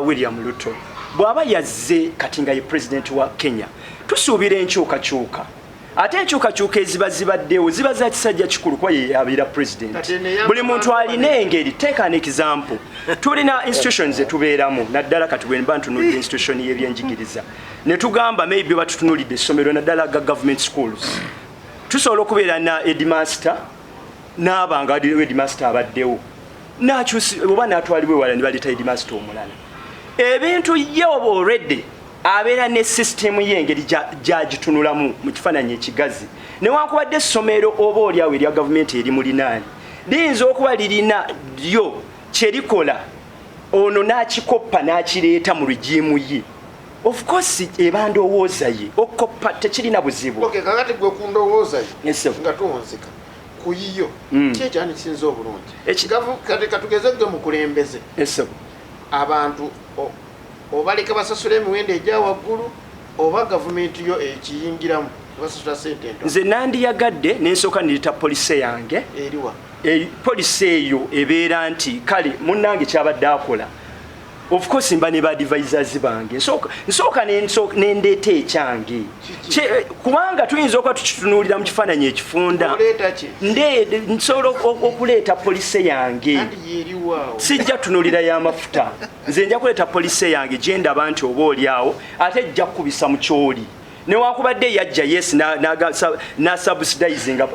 William Ruto bw'aba yazze kati nga ye pulezidenti wa Kenya tusuubira enkyukakyuka ate enkyukakyuka eziba zibaddewo ziba za kisajja kikulu kuba ye abeera pulezidenti buli muntu alina engeri teeka an example tulina institutions etubeeramu naddala kati bwe mba ntunulidde institution y'ebyenjigiriza ne tugamba maybe batutunulidde essomero naddala ga government schools tusobola okubeera na headmaster n'abanga headmaster abaddewo oba n'atwalibwa ewala ne baleeta headmaster omulala ebintu ye oba already abeera ne system y'engeri gyagitunulamu mu kifaananyi ekigazi newankubadde essomero oba oliawo erya gavumenti eri mulinaani liyinza okuba lirina lyo kyerikola ono n'akikoppa n'akireeta mu regimu ye of course eba ndowooza ye okoppa tekirina buzibu kakati gwe ku ndowooza ye nga tuwonzika ku yiyo kyekyani kisinza obulungi kati katugeze gwe mukulembeze abantu obaleka basasula emiwendo egya waggulu oba gavumenti yo ekiyingiramu basasula sente ento nze nandiyagadde nensooka nirita polisi yange eriwa polisi eyo ebeera nti kale munnange kyabadde akola of course mba ne badvisors bange nsooka nendeeta ekyange kubanga tuyinza okuba tukitunuulira mu kifaananyi ekifunda nsobola okuleeta polisi yange sijja tunuulira y'amafuta nze nja kuleeta polisi yange gye ndaba nti oba oliawo ate ejja kukubisa mu kyoli newankubadde yajja yes nasubsidizinga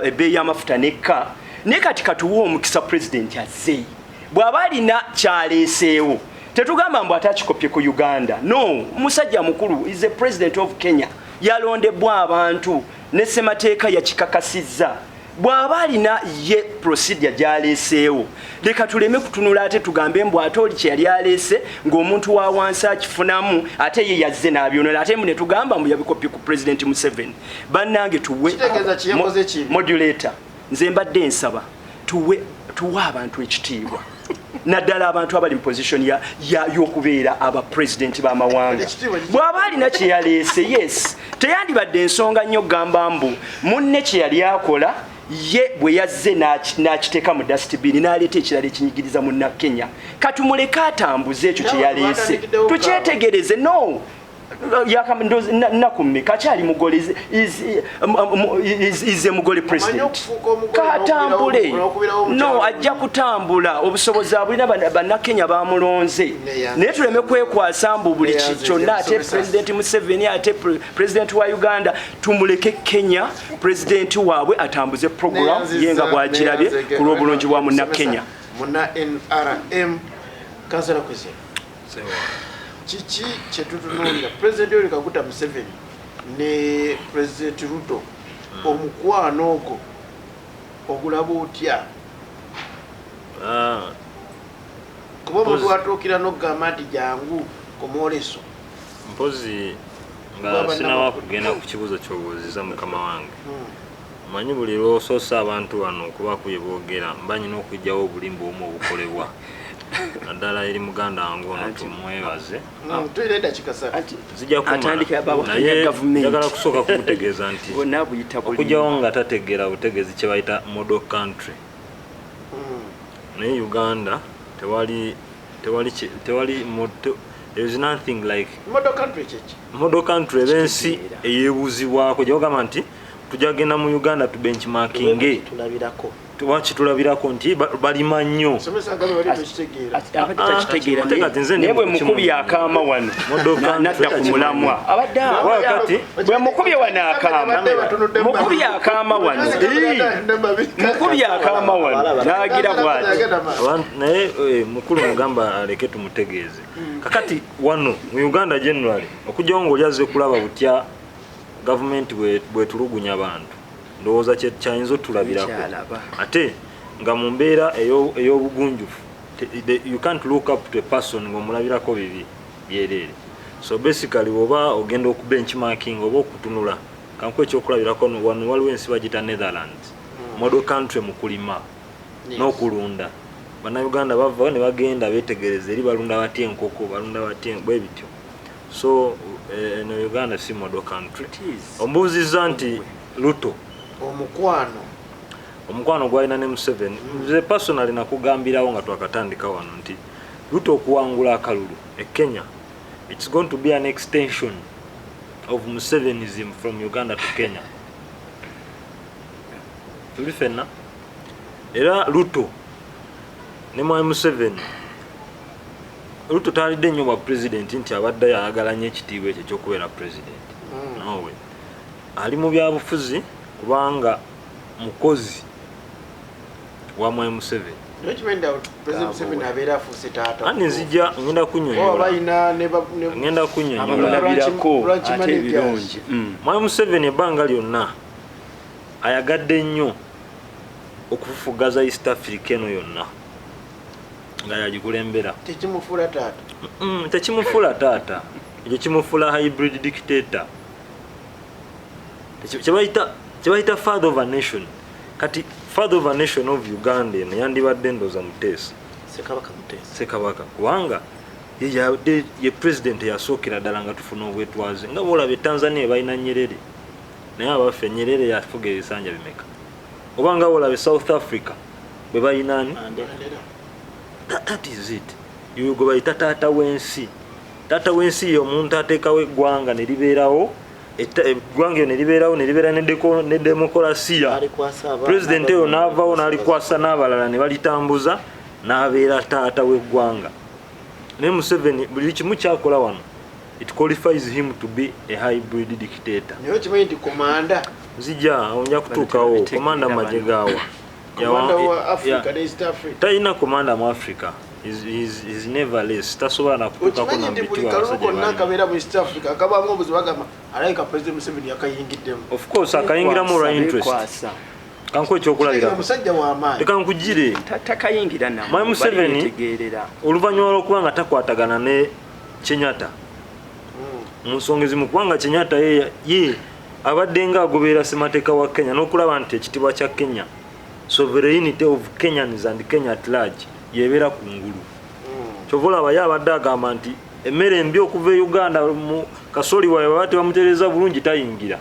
ebbeeyi y'amafuta nekka naye kati katuwa omukisa pulezidenti azze bw'aba alina kyaleeseewo tetugamba mbu atakikopye ku Uganda no musajja mukulu is the president of Kenya yalondebwa abantu ne ssemateeka yakikakasizza bw'aba alina ye procedure gyaleeseewo leka tuleme kutunula ate tugambe mbu ate oli kye yali aleese ng'omuntu wa wansi akifunamu ate ye yazze n'abyonera ate ne tugamba mbu yabikopye ku President Museveni bannange tuwe modulator nze mbadde nsaba tuwe abantu ekitiibwa naddala abantu abali mu position y'okubeera abapresidenti b'amawanga bw'aba alina kye yaleese yes teyandibadde ensonga nnyo gamba mbu munne kye yali akola ye bwe yazze n'akiteeka mu dustbin n'aleeta ekirala ekinyigiriza mu Kenya katumuleke atambuze ekyo kye yaleese tukyetegereze no nakumme kakyali mugole ize mugole president katambule no ajja kutambula obusobozi abulina bannakenya bamulonze naye tuleme kwekwasa mbu buli kyonna ate president Museveni ate president wa Uganda tumuleke Kenya president waabwe atambuze program yenga bwagirabye ku lw'obulungi bwa munnakenya muna NRM kansala kwese kiki kyetutunuulira President Yoweri Kaguta Museveni ne President Ruto omukwano ogwo ogulaba otya kuba omuntu atuukira n'okugamba nti jangu komwoleso mpozi nga sinawa kugenda ku kibuuzo ky'obuuziza mukama wange manyi buli lw'osoosa abantu wano okuba kuyeboogera mba nyina okugyawo obulimba omu obukolebwa naddala eri muganda wange ono tumwebaze naye njagala kusooka kumutegeeza nti okugyawo nga tategeera butegeezi kye bayita model country naye Uganda tewali there is nothing like model country ebensi eyebuuzibwako gyogamba nti tujagenda mu Uganda tu benchmarking Lwaki tulabirako nti balima nnyo naye bwe mukubi akaama wano nadda ku mulamwa abadde bwe mukubi wano akaama mukubi akaama wano mukubi akaama wano n'agira bw'ati naye mukulu mugamba aleke tumutegeeze kakati wano mu Uganda generally okujjawo ng'olyaze kulaba butya gavumenti bwetulugunya abantu ndowooza kyayinza otulabirako ate nga mu mbeera ey'obugunjufu you can't look up to a person ng'omulabirako bibi byereere so basically oba ogenda okubenchmarking oba okutunula kanku ekyokulabirako wano waliwo ensi bagita Netherlands model country mu kulima n'okulunda bannayuganda bava ne bagenda beetegereza eri balunda batya enkoko balunda batya bwe bityo so no Uganda si model country ombuuzizza nti Ruto omukwano gwalina ne Museveni nze personally nakugambirawo nga twakatandika wano nti Ruto okuwangula akalulu e Kenya it's going to be an extension of Musevenism from Uganda to Kenya tuli fenna era Ruto ne Mwai Museveni Ruto talidde nnyo bwa president nti abadde ayagala nnyo ekitiibwa ekyo ky'okubeera president nawe ali mu byabufuzi kubanga mukozi wa Mwai Museveni ani nzija ngenda kunyonyola ate ebirungi Mwai Museveni ebbanga lyonna ayagadde nnyo okufufugaza East Africa eno yonna nga yagikulembera tekimufuula taata ekyo kimufuula hybrid dictator kyebayita father of a nation kati father of a nation of Uganda yandibadde Ndoza Muteesa Ssekabaka kubanga ye president yasookera ddala nga tufuna obwetwaze nga boolaba Tanzania balina Nyerere naye abaffe Nyerere yafuga ebisanja bimeka oba nga boolaba South Africa bwe balinaani that is it gwe bayita taata w'ensi ye omuntu ateekawo eggwanga ne libeerawo eggwanga ne libeera ne demokolasiya president eyo n'avaawo n'alikwasa n'abalala ne balitambuza n'abeera taata w'eggwanga naye Museveni buli kimu kyakola wano it qualifies him to be a hybrid dictator nzija onja kutuukawo komanda majje gaawa talina komanda mu Africa is never less tasobola nakutuukako of course akayingiramu olwa interest kanku ekyokulabirako leka nkugire Mwai Museveni oluvannyuma lw'okuba nga takwatagana ne Kenyatta mu nsonga ezimu kubanga Kenyatta ye abadde nga agoberera ssemateeka wa Kenya n'okulaba nti ekitiibwa kya Kenya sovereignty of Kenyans and Kenya at large yebeera ku ngulu kyova olaba ye abadde agamba nti emmere embi okuva e Uganda mu kasoli waabwe baba tebamutereeza bulungi tayingira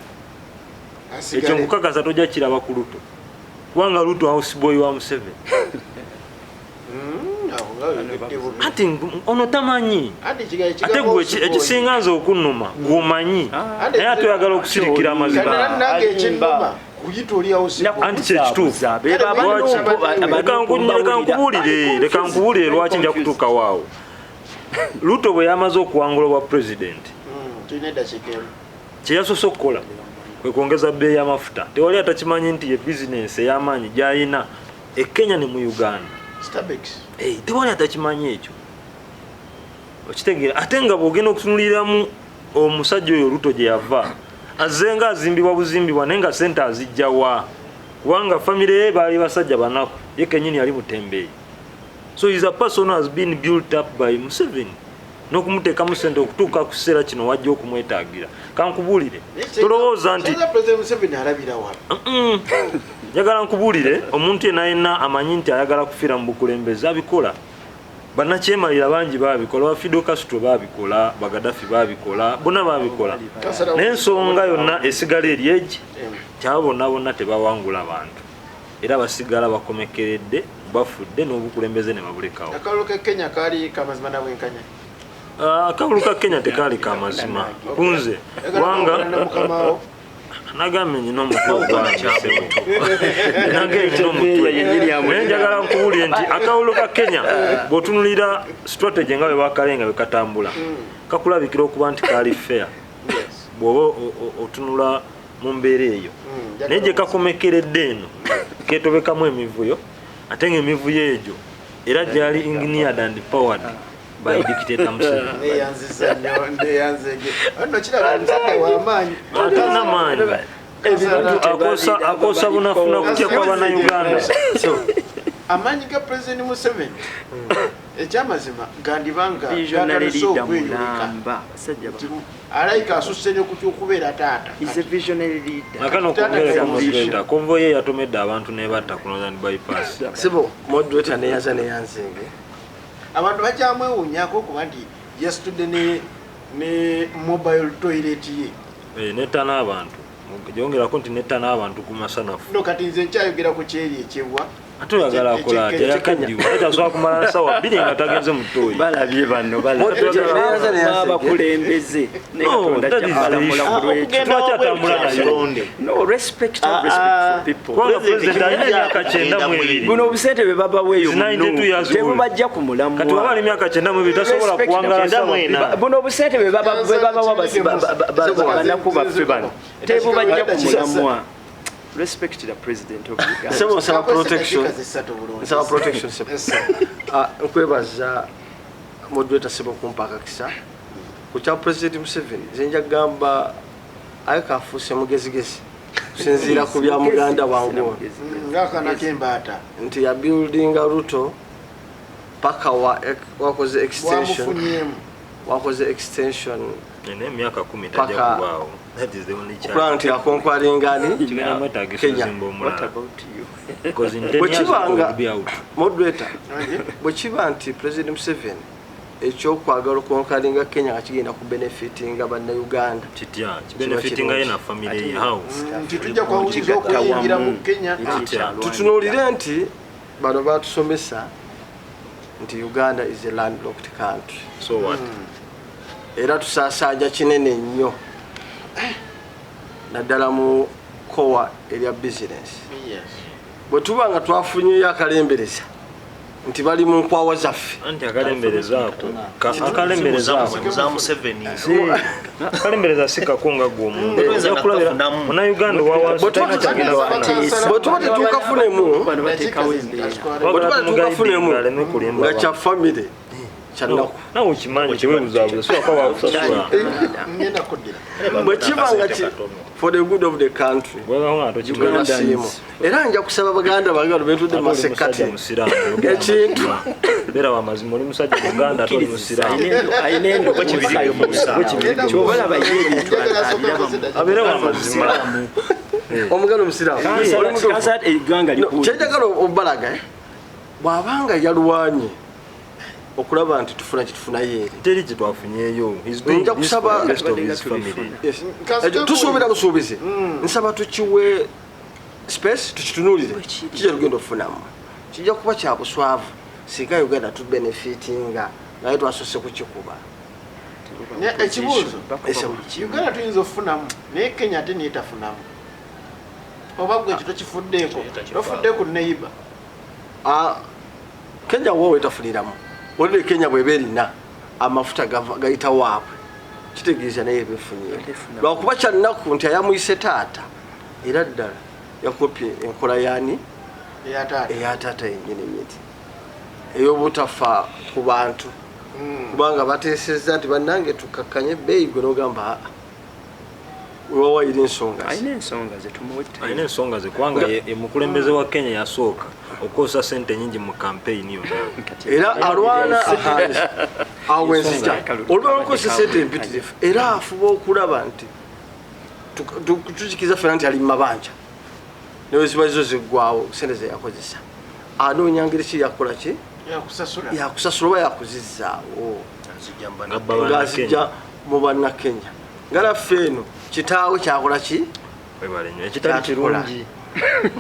ekyo nkukakasa tojja kiraba ku Ruto kubanga Ruto houseboy wa Museveni ati ono tamanyi ate gwe ekisinga nze okunnuma gw'omanyi naye ate oyagala okusirikira amazima anti kyekituufu leka nkubuulire lwaki nja kutuuka waawo Ruto bwe yamaze okuwangula obwa pulezidenti kyeyasoose okukola kwe kwongeza bbeeyi y'amafuta tewali atakimanyi nti ye bizinensi ey'amaanyi gy'ayina e Kenya ne mu Uganda tewali atakimanyi ekyo okitegeera ate nga bw'ogenda okutunuliramu omusajja oyo Ruto gye yava azze nga azimbibwa buzimbibwa naye nga sente azijjawa kubanga famire ye baali basajja banaku ye kenyini yali mutembeeyi so is a person has been built up by Museveni n'okumuteekamu sente okutuuka ku kiseera kino wajja okumwetaagira kankubuulire tolowooza nti njagala nkubuulire omuntu yenna amanyi nti ayagala kufiira mu bukulembeze abikola bannakyemalira bangi babikola ba Fidel Castro babikola Bagadafi babikola bonna babikola n'ensonga yonna esigala eri egi kyabo bonna tebawangula abantu era basigala bakomekeredde bafudde n'obukulembeze ne babulekawo akalulu ka Kenya kali kamazima na bwenkanya akalulu ka Kenya tekali kamazima kunze kubanga nagambye nyina omutwe gwakyabuto nagambye nyina omutwe njagala nkuwulire nti akawulo ka Kenya bw'otunulira strategy nga bwe bakalenga bwe katambula kakulabikira okuba nti kali fair bw'oba otunula mu mbeera eyo naye gye kakomekeredde eno ketobekamu emivuyo ate ng'emivuyo egyo era gyali engineered and powered by dictator Museveni. Atana maanyi akosa bunafuna kutya kwa bannayuganda. Amaanyi ga President Museveni ekyamazima gandibanga alaika asusse ne kukyukubeera taata. He's a visionary leader. Nakano kubeera kumusireta konvoy ye yatomedde abantu ne batta ku Northern bypass. Sibo moderator ne yaza ne yanzinge. Abantu bakyamwewuunyako kuba nti yesterday ne mobile toilet ye. Netta n'abantu. Gyongerako nti netta n'abantu ku masanafu. No kati nze nkyayogera ku kyeri ekyebwa. Ate oyagala akola atya yakaddiwa era asobola kumala sawa bbiri nga tagenze mu ttooyi. Balabye banno abakulembeze no respect for people. Buno obusente bwe babaweeyo tebubajja ku mulamwa. Kati wabali myaka 92 tasobola kuwangala sawa. Buno obusente bwe babawa banaku baffe bano tebubajja ku mulamwa. Respect the president of Uganda. Some protection. Some protection. Nkwebaza moderator sebo kumpaka kisa. Kucha President Museveni zenja gamba ayakafuse mugezigezi. Sinzira ku bya muganda wangu. Ngaka na kembata. Nti ya building Ruto paka wakoze extension. Wakoze extension. Nene miaka 10 tajja kubaawo. That is the only chance. Plant ya konkwalingani Kenya. What about you? Because in 10 years will be out. Moderator. Bwekiba nti President Museveni ekyokwagala konkalinga Kenya akigenda ku benefiting abanna Uganda. Kitya, benefiting ye na family how. Tujja kwawuliza okuyingira mu Kenya. Tutunulire nti bano batusomesa nti Uganda is a landlocked country. So what? Era tusasajja kinene nnyo naddala mu kowa erya business. Bwe tuba nga twafunyeyo akalembereza nti bali mu nkwawa zaffe anti akalembereza ako za Museveni akalembereza sikakunga gwomuntu Munnayuganda bwe tuba tetukafunemu nga kya famire nawe ukimanyi tewebuzabuza so kwa wakusasula bwe kiba nga for the good of the country era nja kusaba baganda bagalo betudde masekati ekintu bera wa mazima oli musajja muganda atoli musiramu ainendo kwa kibirikayo musa chobola bayebintu abera wa mazima omugano musiramu kasa eganga liku kyejagala obalaga bwabanga yalwanye okulaba nti tufuna kitufuna yeri teri kitwafunyeyo nja kusaba tusuubira busuubizi nsaba tukiwe space tukitunulire kijja lugendo ofunamu kijja kuba kya buswavu singa Uganda tu benefitinga naye twasose kukikuba ekibuuzo Uganda tuyinza okufunamu naye Kenya ate neetafunamu oba gwe ekyo tokifuddeeko tofuddeeku neiba Kenya wowe tafuniramu wali Kenya bwe berina amafuta gayita waabwe kitegeeza naye befunye lwakuba kyannaku nti ayamuyise taata era ddala yakopye enkola yani eya taata yennyini nyiti ey'obutafa ku bantu kubanga bateesezza nti bannange tukakkanye ebbeeyi gwe n'ogamba wewawayira ensonga ayina ensonga ze kubanga ye mukulembeze wa Kenya yasooka okosa sente nyingi mu campaign yonna era alwana awenzija olw'okukosa sente empitirifu era afuba okulaba nti tukikiza fena nti ali mumabanja neweziba zo ziggwawo sente ze yakozesa anoonya ngeri ki yakola ki yakusasula oba yakuzizzaawo ng'azijja mu bannakenya nga laffe eno kitaawe kyakola ki ekitali kirungi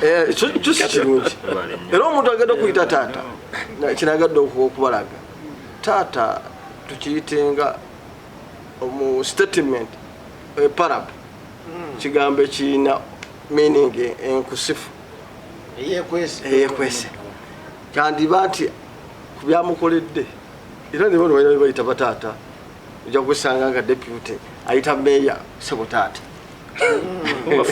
ekyo si kirungi era omuntu agenda okuyita taata kinagadde okubalaga taata tukiyitenga mu statement parable kigambo ekirina meaning enkusifu eyekwese kandiba nti ku byamukoledde era ne bano balina bayita bataata ojja kusanga nga deputy ayita meya sebo taata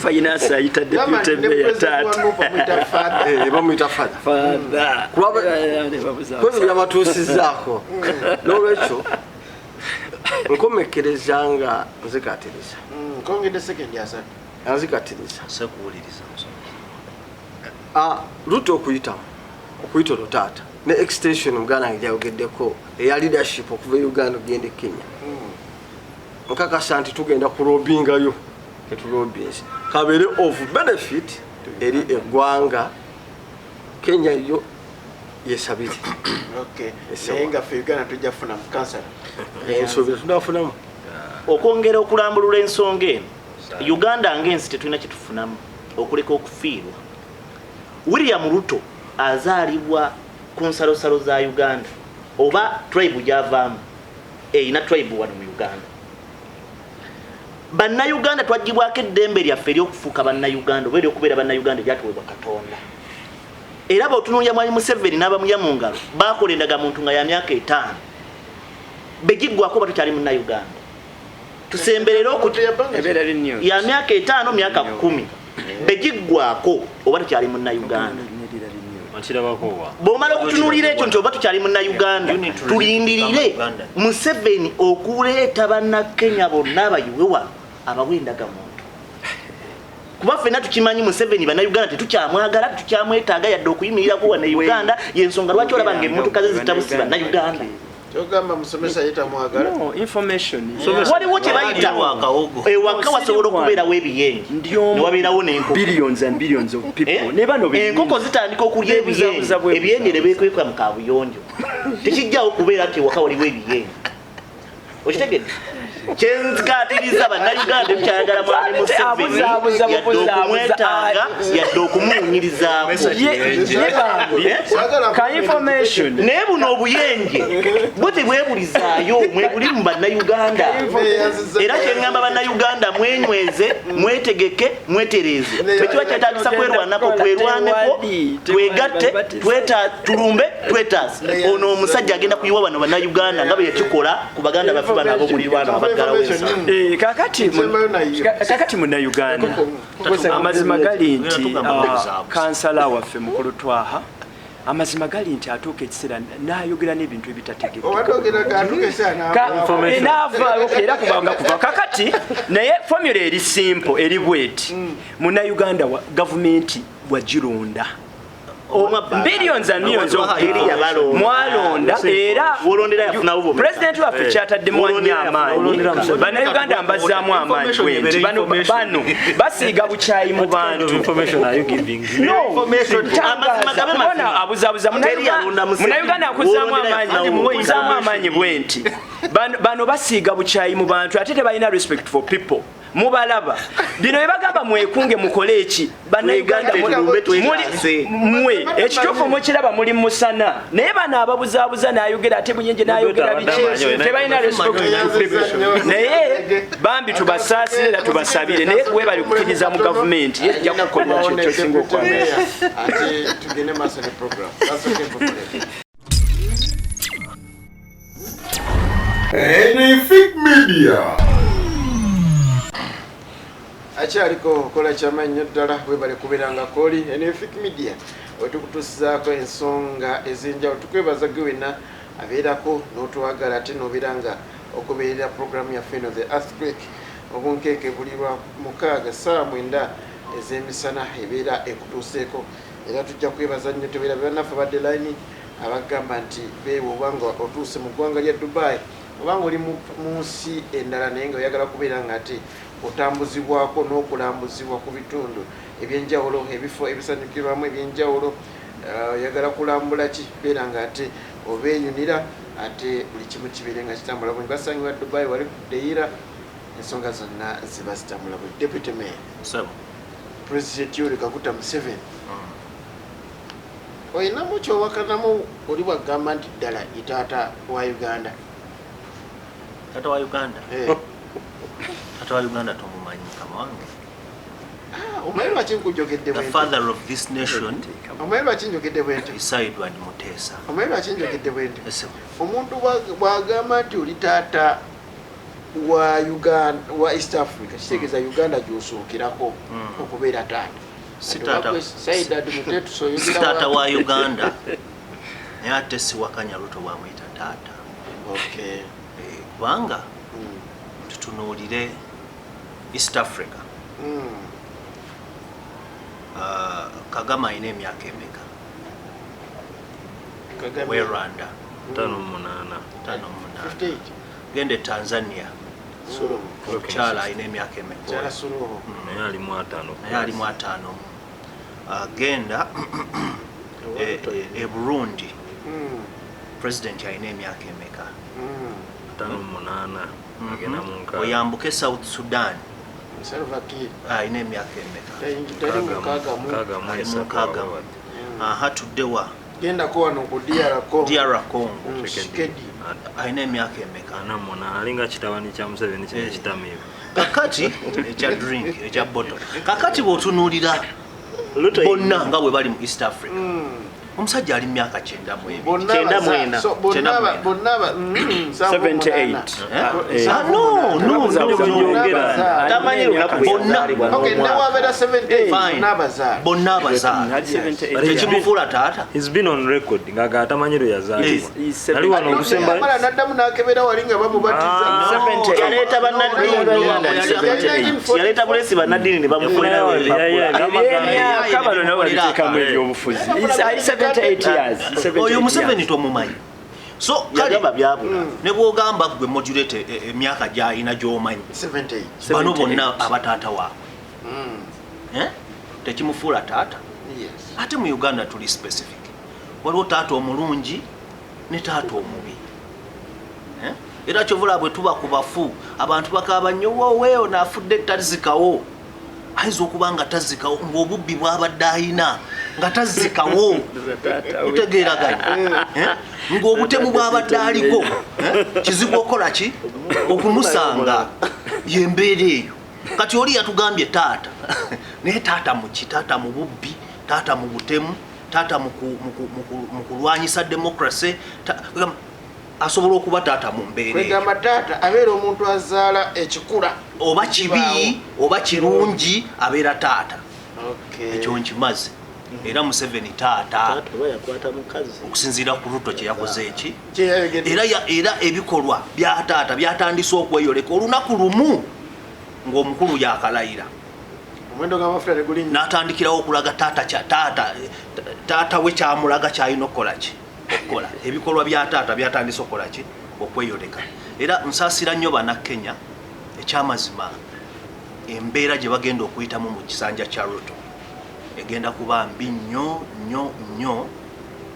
finance ayita deputy meya taata bamuyita fada kozi byabatuusizaako n'olwekyo nkomekereza nga nzikatiriza nzikatiriza Ruto okuyitamu okuyita taata ne extension muganda wange gyayogeddeko eya leadership okuva Uganda ogenda Kenya nkakasa nti tugenda kulobingayo ketulobinze kabere of benefit eri eggwanga Kenya yo yesabiri nayenga fe Uganda tujja kufuna mu kansala ensobera tunafunamu okwongera okulambulula ensonga eno Uganda ng'ensi tetulina kitufunamu okuleka okufiirwa. William Ruto azaalibwa ku nsalosalo za Uganda oba tribe gyavaamu eyina tribe wano mu Uganda. Bannayuganda twagibwako eddembe lyaffe ery'okufuuka bannayuganda oba ery'okubeera bannayuganda eryatuweebwa Katonda. Era bw'otunuulya Mwami Museveni n'abamuya mu ngalo baakola endagamuntu nga ya myaka 5 begiggwako oba tukyali munnayuganda. Tusemberera okuti ya myaka 5 myaka 10 begiggwako oba tukyali munnayuganda. Bw'omala okutunuulira ekyo nti oba tukyali munnayuganda tulindirire Museveni okuleeta bannakenya bonna abayiwe wano abawe endagamuntu. Kuba ffenna tukimanyi Museveni bannayuganda tetukyamwagala tukyamwetaaga yadde okuyimirira wano e Uganda y'ensonga lwaki olaba ng'emmotoka ze zitabusi bannayuganda. Kyogamba musomesa yita mwagala information waliwo kye bayita ewaka wasobola okubeerawo ebiyenje ne wabeerawo n'enkoko billions and billions of people ne bano enkoko zitandika okulya ebiyenje ne beekweka mu kaabuyonjo tekijjawo kubeera nti ewaka waliwo ebiyenje. Okitegedde kyenzikatiriza bannayuganda ebikyayagala Mwami Museveni yadde okumwetaaga yadde okumuwunyirizaako naye buno obuyenje bwe tebwebulizaayo mwebuli mu bannayuganda. Era kyeŋŋamba bannayuganda mwenyweze mwetegeke mwetereeze tekiba kyetagisa kwerwanako twerwaneko twegatte tulumbe twetaase. Ono omusajja agenda kuyiwa bano bannayuganda nga bwe yakikola ku baganda baffe bano ab'omulirwano kakati munnayuganda amazima gali nti kansala waffe mukulu Twaha amazima gali nti atuuka ekiseera n'ayogera n'ebintu ebitategeera kubanga kuva kakati naye formula eri simple eri bweti munnayuganda gavumenti wagironda billions and millions of mwalonda era president waffe kyataddemu nnyo amaanyi bannayuganda mbazaamu amaanyi bwenti bano basiiga bukyayi mu bantu abuzaabuza munnayuganda akuzaamu amaanyi bwenti bano basiiga bukyayi mu bantu ate tebalina respect for people. Mubalaba bino ebagamba mwekunge mukole eki bannayuganda mwe ekituufu mukiraba muli musana naye bano ababuzaabuza n'ayogera ate bunyenje n'ayogera biki tebalina respect naye bambi tubasaasire era tubasabire naye webali kukkiriza mu gavumenti yejja kukolera kyo singa okwamera. Media. Akyaliko kola kyamannyo ddala webale kubeeranga kooli Enefic Media wetukutuusizaako ensonga ez'enjawulo. Tukwebaza gwe wenna abeerako n'otwagala ate n'obeeranga okubeerera programu yaffe eno The Earthquake obunkeeke buli lwa 6 saa 9 ez'emisana ebeera ekutuuseeko. Era tujja kwebaza nnyo tubeera bannaffe badde line abagamba nti beewe obanga otuuse mu ggwanga lya Dubai obanga oli mu nsi endala naye nga oyagala kubeera nga ate otambuzibwako n'okulambuzibwa ku bitundu ebyenjawulo ebifo ebisanyukirwamu ebyenjawulo oyagala kulambula ki beera nga ate obeeyunira ate buli kimu kibeere nga kitambula bwe basangibwa Dubai wali kudeyira ensonga zonna ziba zitambula bwe. Deputy Mayor President Yoweri Kaguta Museveni oyinamu kyowakanamu oli bwagamba nti ddala itaata wa Uganda tata wa Uganda Tata wa Uganda tumumanyi kama wange. Omanyi lwaki nkujogedde The father of this nation. Omanyi lwaki njogedde bwenti? Isa Edward Mutesa. Omanyi lwaki njogedde bwenti? Ese. Omuntu bw'agamba nti oli taata wa Uganda wa East Africa kitegeeza Uganda gy'osookirako okubeera taata. Taata wa Uganda naye ate si Wakanya Ruto bwamuyita taata. Okay. Kubanga tutunuulire East Africa. Kagame alina emyaka emeka? We Rwanda 58. Gende Tanzania omukyala alina emyaka emeka? Naye alimu 5. Genda e Burundi President alina emyaka emeka? 58. Agenda mu nkaaga. Oyambuke South Sudan alina emyaka emeka? Tuddewa gendako wano ku DR Congo alina emyaka emeka? 48. Alinga kitabani kya Museveni kino kitamiivu. Kakati ekya drink ekya bottle. Kakati bw'otunuulira bonna nga bwe bali mu East Africa, omusajja ali mu myaka 9 mu 78. Bonna abazaala tekimufuula taata. He's been on record nga atamanyi lwe yazaalibwa. Nali wano okusemba n'addamu n'akebera wali nga bamubatiza. Yaleeta bannaddiini, yaleeta bulesi bannaddiini ne bamufunirawo kabalo nabo baliteekamu ebyobufuzi. 78 years. Oyo Museveni tomumanyi. So yagamba byabula. Ne bw'ogamba gwe modulate emyaka gy'alina gy'omanyi. 78. Bano bonna abataata waabwe. Tekimufuula taata. Ate mu Uganda tuli specific. Waliwo taata omulungi ne taata omubi. Era kyovula bwe tuba ku bafu abantu bakaaba nnyo weewo naafudde tazikawo. Ayinza okuba nga tazikawo ng'obubbi bw'abadde ayina nga tazikawo. Utegeeraganya ng'obutemu bw'abadde aliko kizibu okukola ki okumusanga y'embeera eyo. Kati oli yatugambye taata naye taata mu ki? Taata mu bubbi, taata mu butemu, taata mu kulwanyisa demokrasi, asobola okuba taata mu mbeera. Kwegamba taata abeera omuntu azaala ekikula oba kibi oba kirungi abeera taata. Ekyo nkimaze. Era Museveni taata okusinziira ku Ruto kye yakoze eki. Era ebikolwa bya taata byatandise okweyoleka olunaku lumu ng'omukulu yakalayira. N'atandikirawo okulaga taata we kyamulaga kyalina okukola ki? Okukola ebikolwa bya taata byatandise okukola ki? Okweyoleka. Era nsaasira nnyo bannakenya ekyamazima embeera gye bagenda okuyitamu mu kisanja kya Ruto egenda kuba mbi nnyo nnyo nnyo.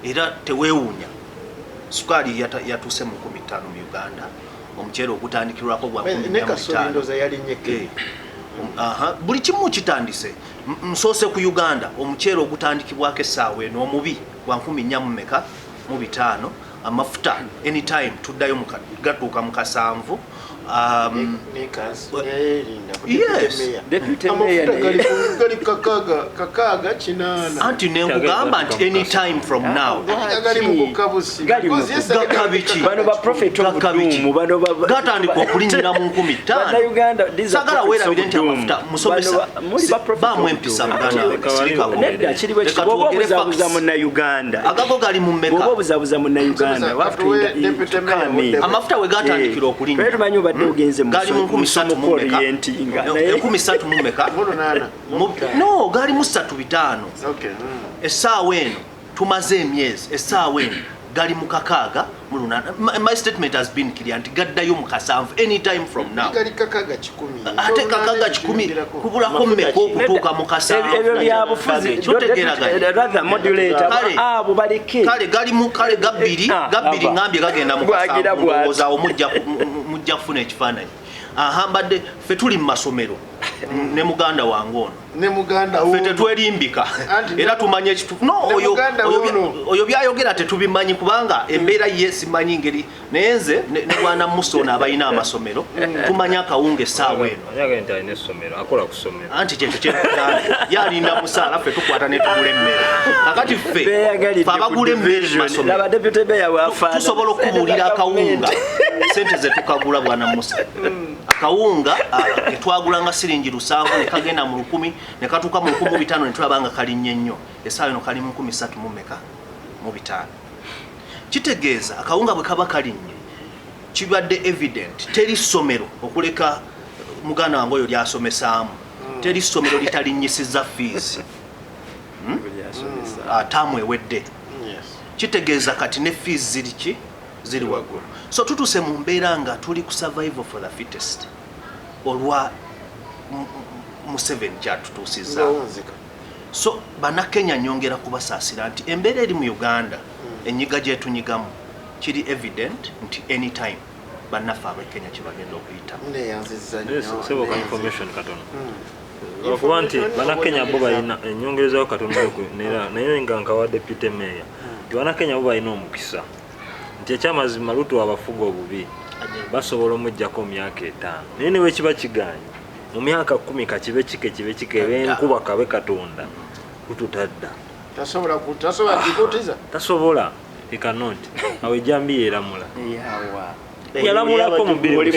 Era teweewuunya sukaali yatuuse mu 15 mu Uganda, omuceere ogutandikirwako gwa 15. Buli kimu kitandise. Nsoose ku Uganda omuceere ogutandikibwako essaawa eno omubi gwa 14.5. Amafuta anytime tuddayo gatuuka mu 7. Anti nenkugamba nti anytime from now gatandika okulinnyira mu 15. Sagala weerabire nti amafuta musomesa baamu empisa agago gali mu mmeka. Amafuta we gatandikira okulinnya gali mu 13 mu mmeka? No, gali mu 35. Essaawa eno tumaze emyezi, essaawa eno gali mu 6 mu 8. My statement has been clear nti gaddayo mu 7 anytime from now. Ate kakaga 10 kubulako mmeka okutuuka mu 7. Ebyo byabufuzi kale kale gabbiri ngambye gagenda mu 7 mujja kufuna ekifaananyi. Mbadde ffe tuli mu masomero ne muganda wange ono ne muganda ffe tetwerimbika era tumanye ekituufu no oyo byayogera tetubimanyi kubanga embeera ye simanyi ngeri naye nze ne bwana Musono abalina amasomero tumanyi akawunga essaawa eno anti kyekyo kyekuganda yalinda musaala ffe tukwata ne tugula emmere kakati ffe abagula emmere mu masomero tusobola okubuulira akawunga sente ze tukagula bwana Musa akawunga twagulanga siringi 7 ne kagenda mu 10 ne katuuka mu 15 ne tulabanga kali nnyo essaawa eno kali mu 13 mu meka mu 5 kitegeeza akawunga bwe kaba kali nnyo kibadde evident teri ssomero okuleka muganda wange oyo lyasomesaamu teri ssomero litalinyisiza fees taamu ewedde kitegeeza kati ne fees ziri waggulu so tutuse mu mbeera nga tuli ku survival for the fittest olwa Museveni kyatutuusizza so bannakenya nyongera kubasaasira nti embeera eri mu Uganda enyiga gyetunyigamu kiri evident nti anytime bannaffe ab'ekenya kyebagenda okuyitamu okuba nti bannakenya bo balina enyongerezayo katonda naye nga nkawa deputy mayor nti bannakenya bo balina omukisa nti ekyamazima Ruto abafuga obubi basobola omujjako myaka 5 naye newe kiba kiganye mu myaka 10 kakibe kike enkuba kabe katonda kututadda tasobola ikanot awe jambi yeramula yalamulako mubiri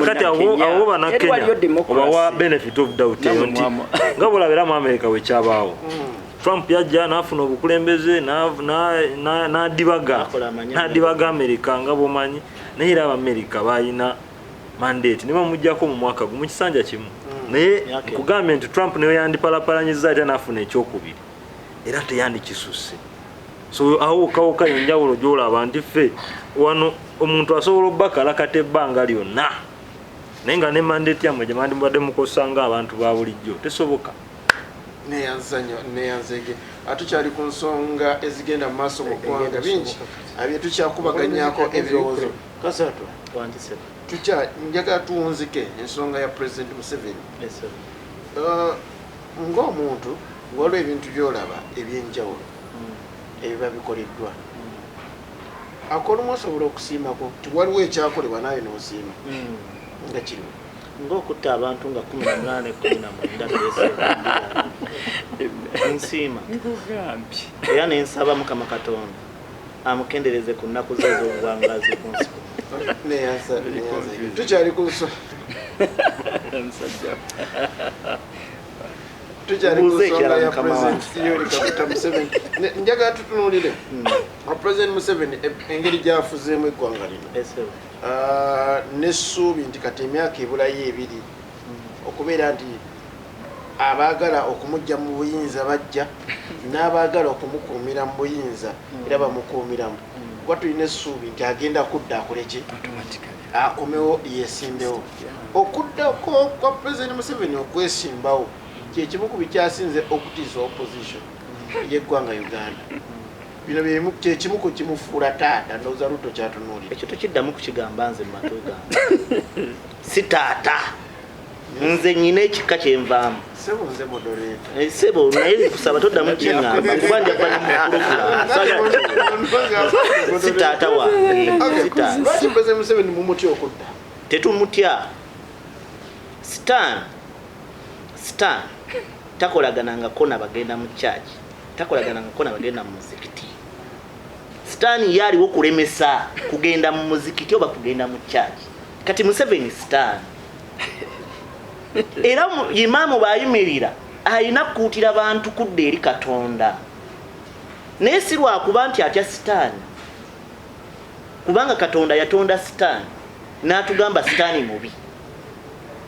kati abo bannakenya obawa benefit of doubt nti nga bulabira mu America wekyabaawo Trump yajja n'afuna obukulembeze n'adibaga America nga bomanyi naye era America balina mandate ne bamujjako mu mwaka gumu kisanja kimu naye kugambye nti Trump niwe yandipalapalanyiza ate n'afuna ekyokubiri era teyandikisusse so awo kawuka enjawulo gy'olaba nti ffe wano omuntu asobola obbakala kate ebbanga lyonna naye nga ne mandate yammwe gye mandibadde mukosanga abantu ba bulijjo tesoboka neyanzege atukyali ku nsonga ezigenda mu maaso mu ggwanga bingi abyetukyakubaganyako ebirowoozo kasatu njagala tuwunzike ensonga ya President Museveni ng'omuntu waliwo ebintu by'olaba ebyenjawulo ebiba bikoleddwa akolumu osobola okusiimako nti waliwo ekyakolebwa naye n'osiima nga kiriwo ng'okutta abantu nga 18 nsiima era nensaba Mukama Katonda amukendereze ku nnaku ze ez'obuwangazi ku nsi tukyali ku nsonga ya President Museveni njagala tutunuulire President Museveni engeri gyafuzeemu eggwanga lino n'essuubi nti kati emyaka ebulayo 2 okubeera nti abaagala okumujja mu buyinza bajja n'abaagala okumukuumira mu buyinza era bamukuumiramu kuba tulina essuubi nti agenda kudda akoleki akomewo yeesimbewo okuddako kwa President Museveni okwesimbawo kyekimu ku bikyasinze okutiisa opposition y'eggwanga Uganda bino kyekimu ku kimufuula taata ndowooza Ruto kyatunuulira ekyo tukiddamu kukigamba nze mu matu gange si taata nze nyina ekika kyenvaamu sebo nze modereeta sebo naye kusaba toddamu kyeŋŋamba kuba nja kuba si taata wange lwaki President Museveni mumutya okudda tetumutya Stan takolaganangako nabagenda mu church takolaganangako nabagenda mu muzikiti Stan yaliwo kulemesa kugenda mu muzikiti oba kugenda mu church kati Museveni Stan era imaamu bayimirira ayina kuutira bantu kudda eri Katonda naye si lwakuba nti atya Stan kubanga Katonda yatonda Stan n'atugamba Stan mubi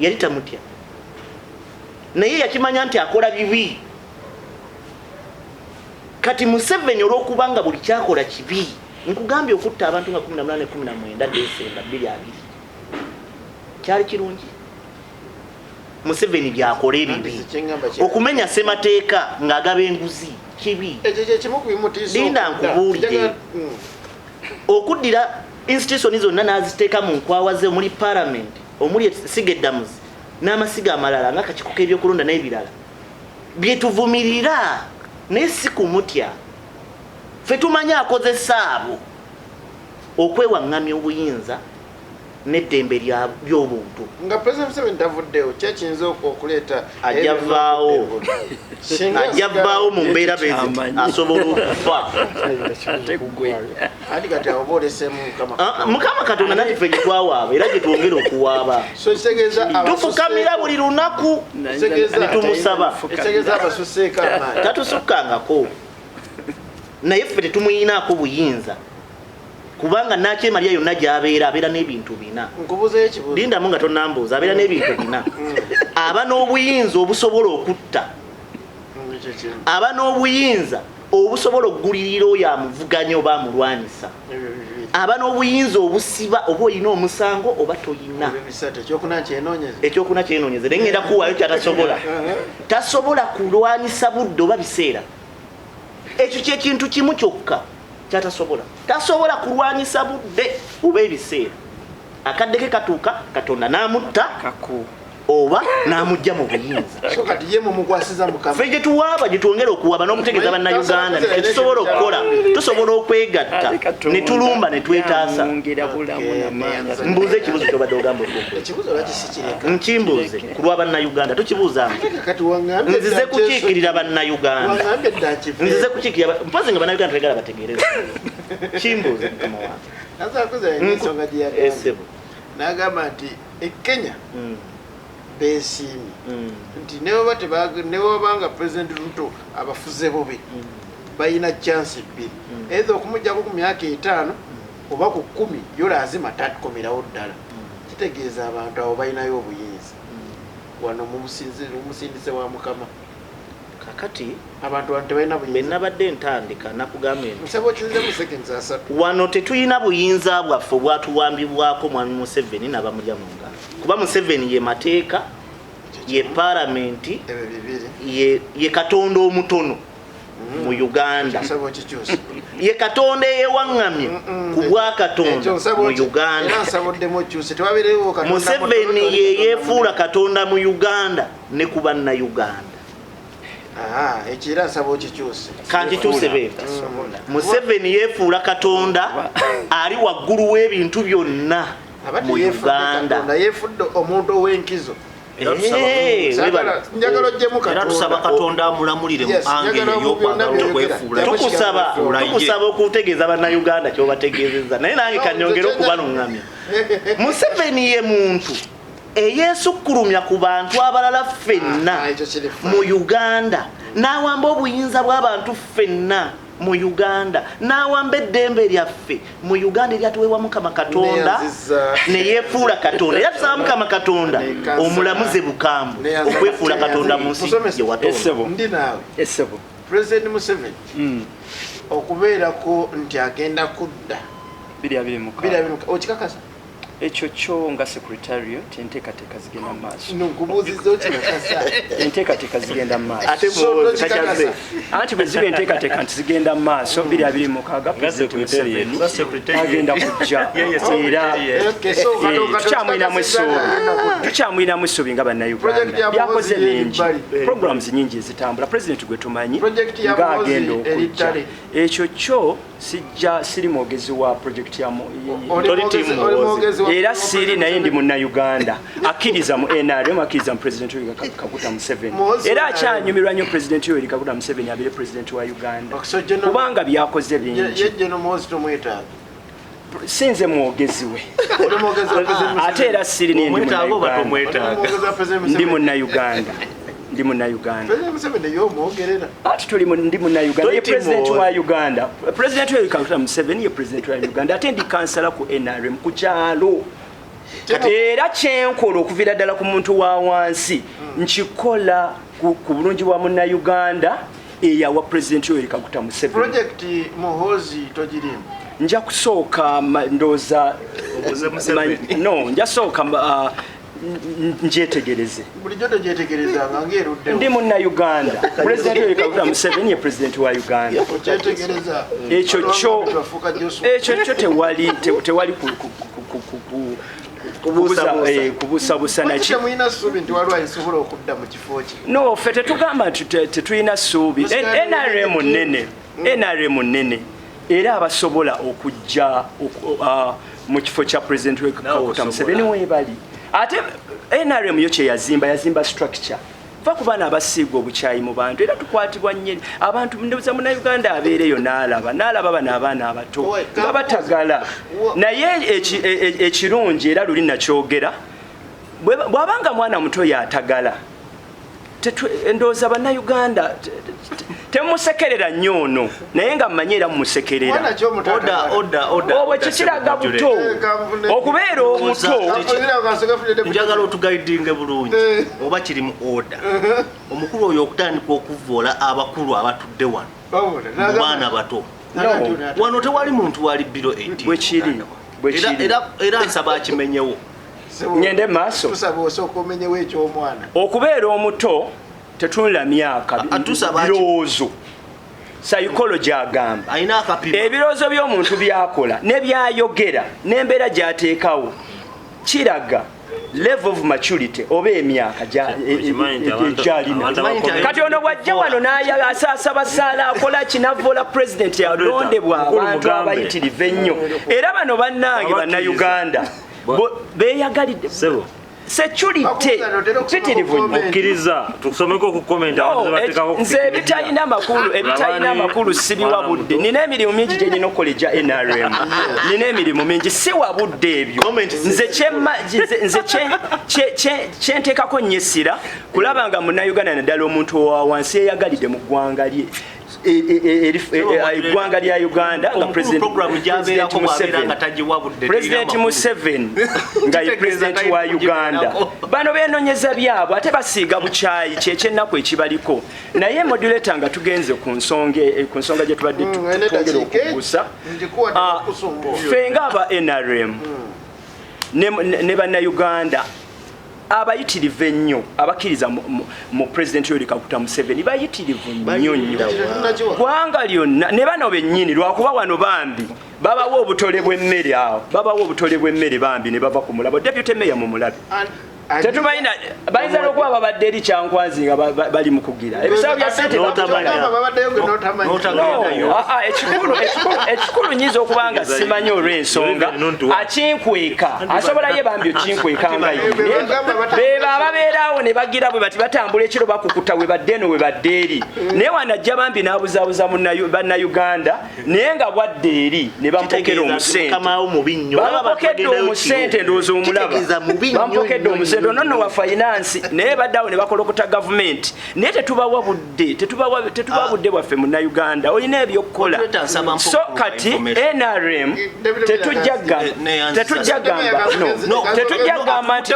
yali tamutya naye yakimanya nti akola bibi kati Museveni olw'okubanga buli kyakola kibi nkugambye okutta abantu nga 18-19 Desemba 2020 kyali kirungi Museveni byakola ebibi okumenya ssemateeka ng'agaba enguzi kibi linda nkubuulire okuddira institution zonna n'aziteeka mu nkwawa ze omuli parliament omuli Sigeddamuzi n'amasiga amalala ng'akakiko k'ebyokulonda n'ebirala byetuvumirira naye si kumutya ffe tumanyi akozesa abo okwewaŋŋamya obuyinza n'eddembe by'obuntu nga President Museveni tavuddewo kyekiyinza okuleeta ajjavaawo mu mbeera asobola okufa ati kati awo boolesemu mukama katonda nati ffe gyetwawaaba era gyetwongera okuwaaba tufukamira buli lunaku netumusaba ekitegeeza abasuseeko amaanyi tatusukkangako naye ffe tetumuyinaako buyinza kubanga nakyemalya yonna abeera n'ebintu bina lindamu nga tonambuuza abeera n'ebintu bina aba n'obuyinza obusobola okutta aba n'obuyinza obusobola okugulirira oyo amuvuganya oba amulwanisa aba n'obuyinza obusiba oba olina omusango oba toyina ekyokuna kyenoonyeze naye ngenda kuwaayo kyatasobola tasobola kulwanisa budde oba biseera ekyo kyekintu kimu kyokka kyatasobola tasobola kulwanyisa budde oba ebiseera akadde ke katuuka katonda n'amutta oba n'amugja mu buyinza ffe gye tuwaaba gye twongera okuwaaba n'okutegeeza bannayuganda tetusobola okukola tusobola okwegatta ne tulumba ne twetaasa mbuuze ekibuuzo kyobadde ogamba nkimbuuze ku lwa bannayuganda tukibuuzanga nzize kukiikirira bannayuganda nzize kukiikirira mpozi nga bannayuganda tegala bategeereza kimbuuze mukama wange n'agamba nti ekenya besiimi nti newabanga President Ruto abafuze bobe balina chance bbiri either okumuggyako ku myaka 5 oba ku 10 yo lazima takomerawo ddala kitegeeza abantu abo balinayo obuyinza wano mumusindise wa mukama kakati abantu tebalina buyinza benabadde ntandika nakugambye nsaba okize mu seconds 3 wano tetuyina buyinza bwaffe bwatuwambibwako mwami Museveni n'abamulya mu ngalo kuba Museveni ye mateeka ye paramenti ye katonda omutono mu Uganda ye katonda eyewaŋŋamye ku bwakatonda mu Uganda Museveni ye yeefuula katonda mu Uganda ne ku bannayuganda ekira nsaba okikyuse kankikyuse beeka Museveni yeefuula katonda ali waggulu w'ebintu byonna mu Uganda yeefudde omuntu ow'enkizo njagala ogyemu era tusaba katonda amulamulire mu angeri ey'okwagala okwefuula tukusaba okutegeeza bannayuganda kyobategeezezza naye nange kanyongere okubaluŋŋamya Museveni ye muntu eyeesukkulumya ku bantu abalala ffenna mu Uganda n'awamba obuyinza bw'abantu ffenna mu Uganda n'awamba eddembe lyaffe mu Uganda eryatuweebwa Mukama Katonda ne yeefuula Katonda era tusaba Mukama Katonda omulamuze bukambwe okwefuula Katonda mu nsi gye watonda. Ndi naawe President Museveni okubeerako nti agenda kudda 2021 okikakasa ekyo kyo nga secretariat enteekateeka zigenda mu maaso nkubuuzizza okikakasa enteekateeka zigenda mu maaso ate mukakyazze anti bwe ziba enteekateeka nti zigenda mu maaso 2026 President Museveni agenda kujja era tukyamwinamu essuubi nga bannayuganda byakoze bingi programs nyingi ezitambula president gwe tumanyi nga agenda okujja ekyo kyo siri mwogezi wa project ya era siri naye ndi munnayuganda akkiriza mu NRM akkiriza mu president Yoweri Kaguta Museveni era akyanyumirwa nnyo president Yoweri Kaguta Museveni abeere president wa Uganda kubanga byakoze bingi sinze mwogezi we ate era siri naye ndi munnayuganda ndi munnayuganda ati tuli ndi munnayuganda ye president wa Uganda president Yoweri Kaguta Museveni ye president wa Uganda ate ndi kansala ku NRM ku kyalo era kyenkola okuviira ddala ku muntu wa wansi nkikola ku bulungi bwa munnayuganda eyawa president Yoweri Kaguta Museveni project muhozi togirimba nja kusooka ndooza no nja sooka njetegereze bulijjo togyetegerezanga ng'eruddewo ndi munnayuganda president Yoweri Kaguta Museveni ye president wa Uganda ekyo kyo tewali kubuusabuusa naki temulina ssuubi nti waliwo ayisobola okudda mu kifo ki no ffe tetugamba nti tetulina ssuubi NRM nnene era abasobola okujja mu kifo kya President Kaguta Museveni webali ate NRM yo yazimba structure va ku baana abasiigwa obukyayi mu bantu era tukwatibwa nnyeri abantu ndoza Munnayuganda abeereyo n'alaba bano abaana abato nga batagala naye ekirungi era luli nakyogera bw'abanga mwana muto yatagala endowooza Bannayuganda temusekerera nnyo ono naye nga mmanyi era mumusekerera obwe kikiraga buto okubeera omuto njagala otugaidinge bulungi oba kiri mu oda omukulu oyo okutandika okuvoola abakulu abatudde wano mu baana bato wano tewali muntu wali biro 18 era nsaba akimenyewo ngende maaso tusaba osooka omenyewo eky'omwana okubeera omuto tetunula myaka birowoozo psychology agamba ebirowoozo by'omuntu byakola ne byayogera n'embeera gy'ateekawo kiraga level of maturity oba emyaka gyalina kati ono bwajja wano n'asaasaba saala akola kinavoola president yalondebwa abantu abayitirivu ennyo era bano bannange Bannayuganda beyagalidde security okkiriza tusomeko ku comment nze ebitalina makulu sibiwa budde nina emirimu mingi gye nina okukola egya NRM nina emirimu mingi siwa budde ebyo nze kyenteekako nnyo essira kulaba nga Munnayuganda naddala omuntu owa wansi eyagalidde mu ggwanga lye eggwanga lya Uganda nga President Museveni nga ye president wa Uganda bano beenonyeza byabwe ate basiiga bukyayi kyekyennaku ekibaliko naye modulator nga tugenze ku nsonga gye tubadde twongera okubuusa ffe ng'aba NRM ne Bannayuganda abayitirivu ennyo abakkiriza mu President Kaguta Museveni bayitirivu nnyo gwanga lyonna ne bano bennyini lwakuba wano bambi babawo obutole bw'emmere awo bambi ne bava ku mulabo deputy mayor mu mulabe tetubalina bayinza n'okuba babadde eri kyankwanzi nga bali mu kugira ebisabo bya ssente ekikulu nyiza okuba nga simanyi olw'ensonga akinkweka asobola ye bambi okinkweka nga beba ababeeraawo ne bagira bwe bati batambula ekiro bakukuta we badde eno we badde eri naye wanajja bambi n'abuzaabuza Bannayuganda naye nga bwadde eri ne bamupokera omusente ndowooza omulaba bamupokera omusente nono wa finance naye baddawo ne bakolokota government naye tetubawa budde bwaffe Munnayuganda olina ebyokukola so kati NRM tetujja gamba nti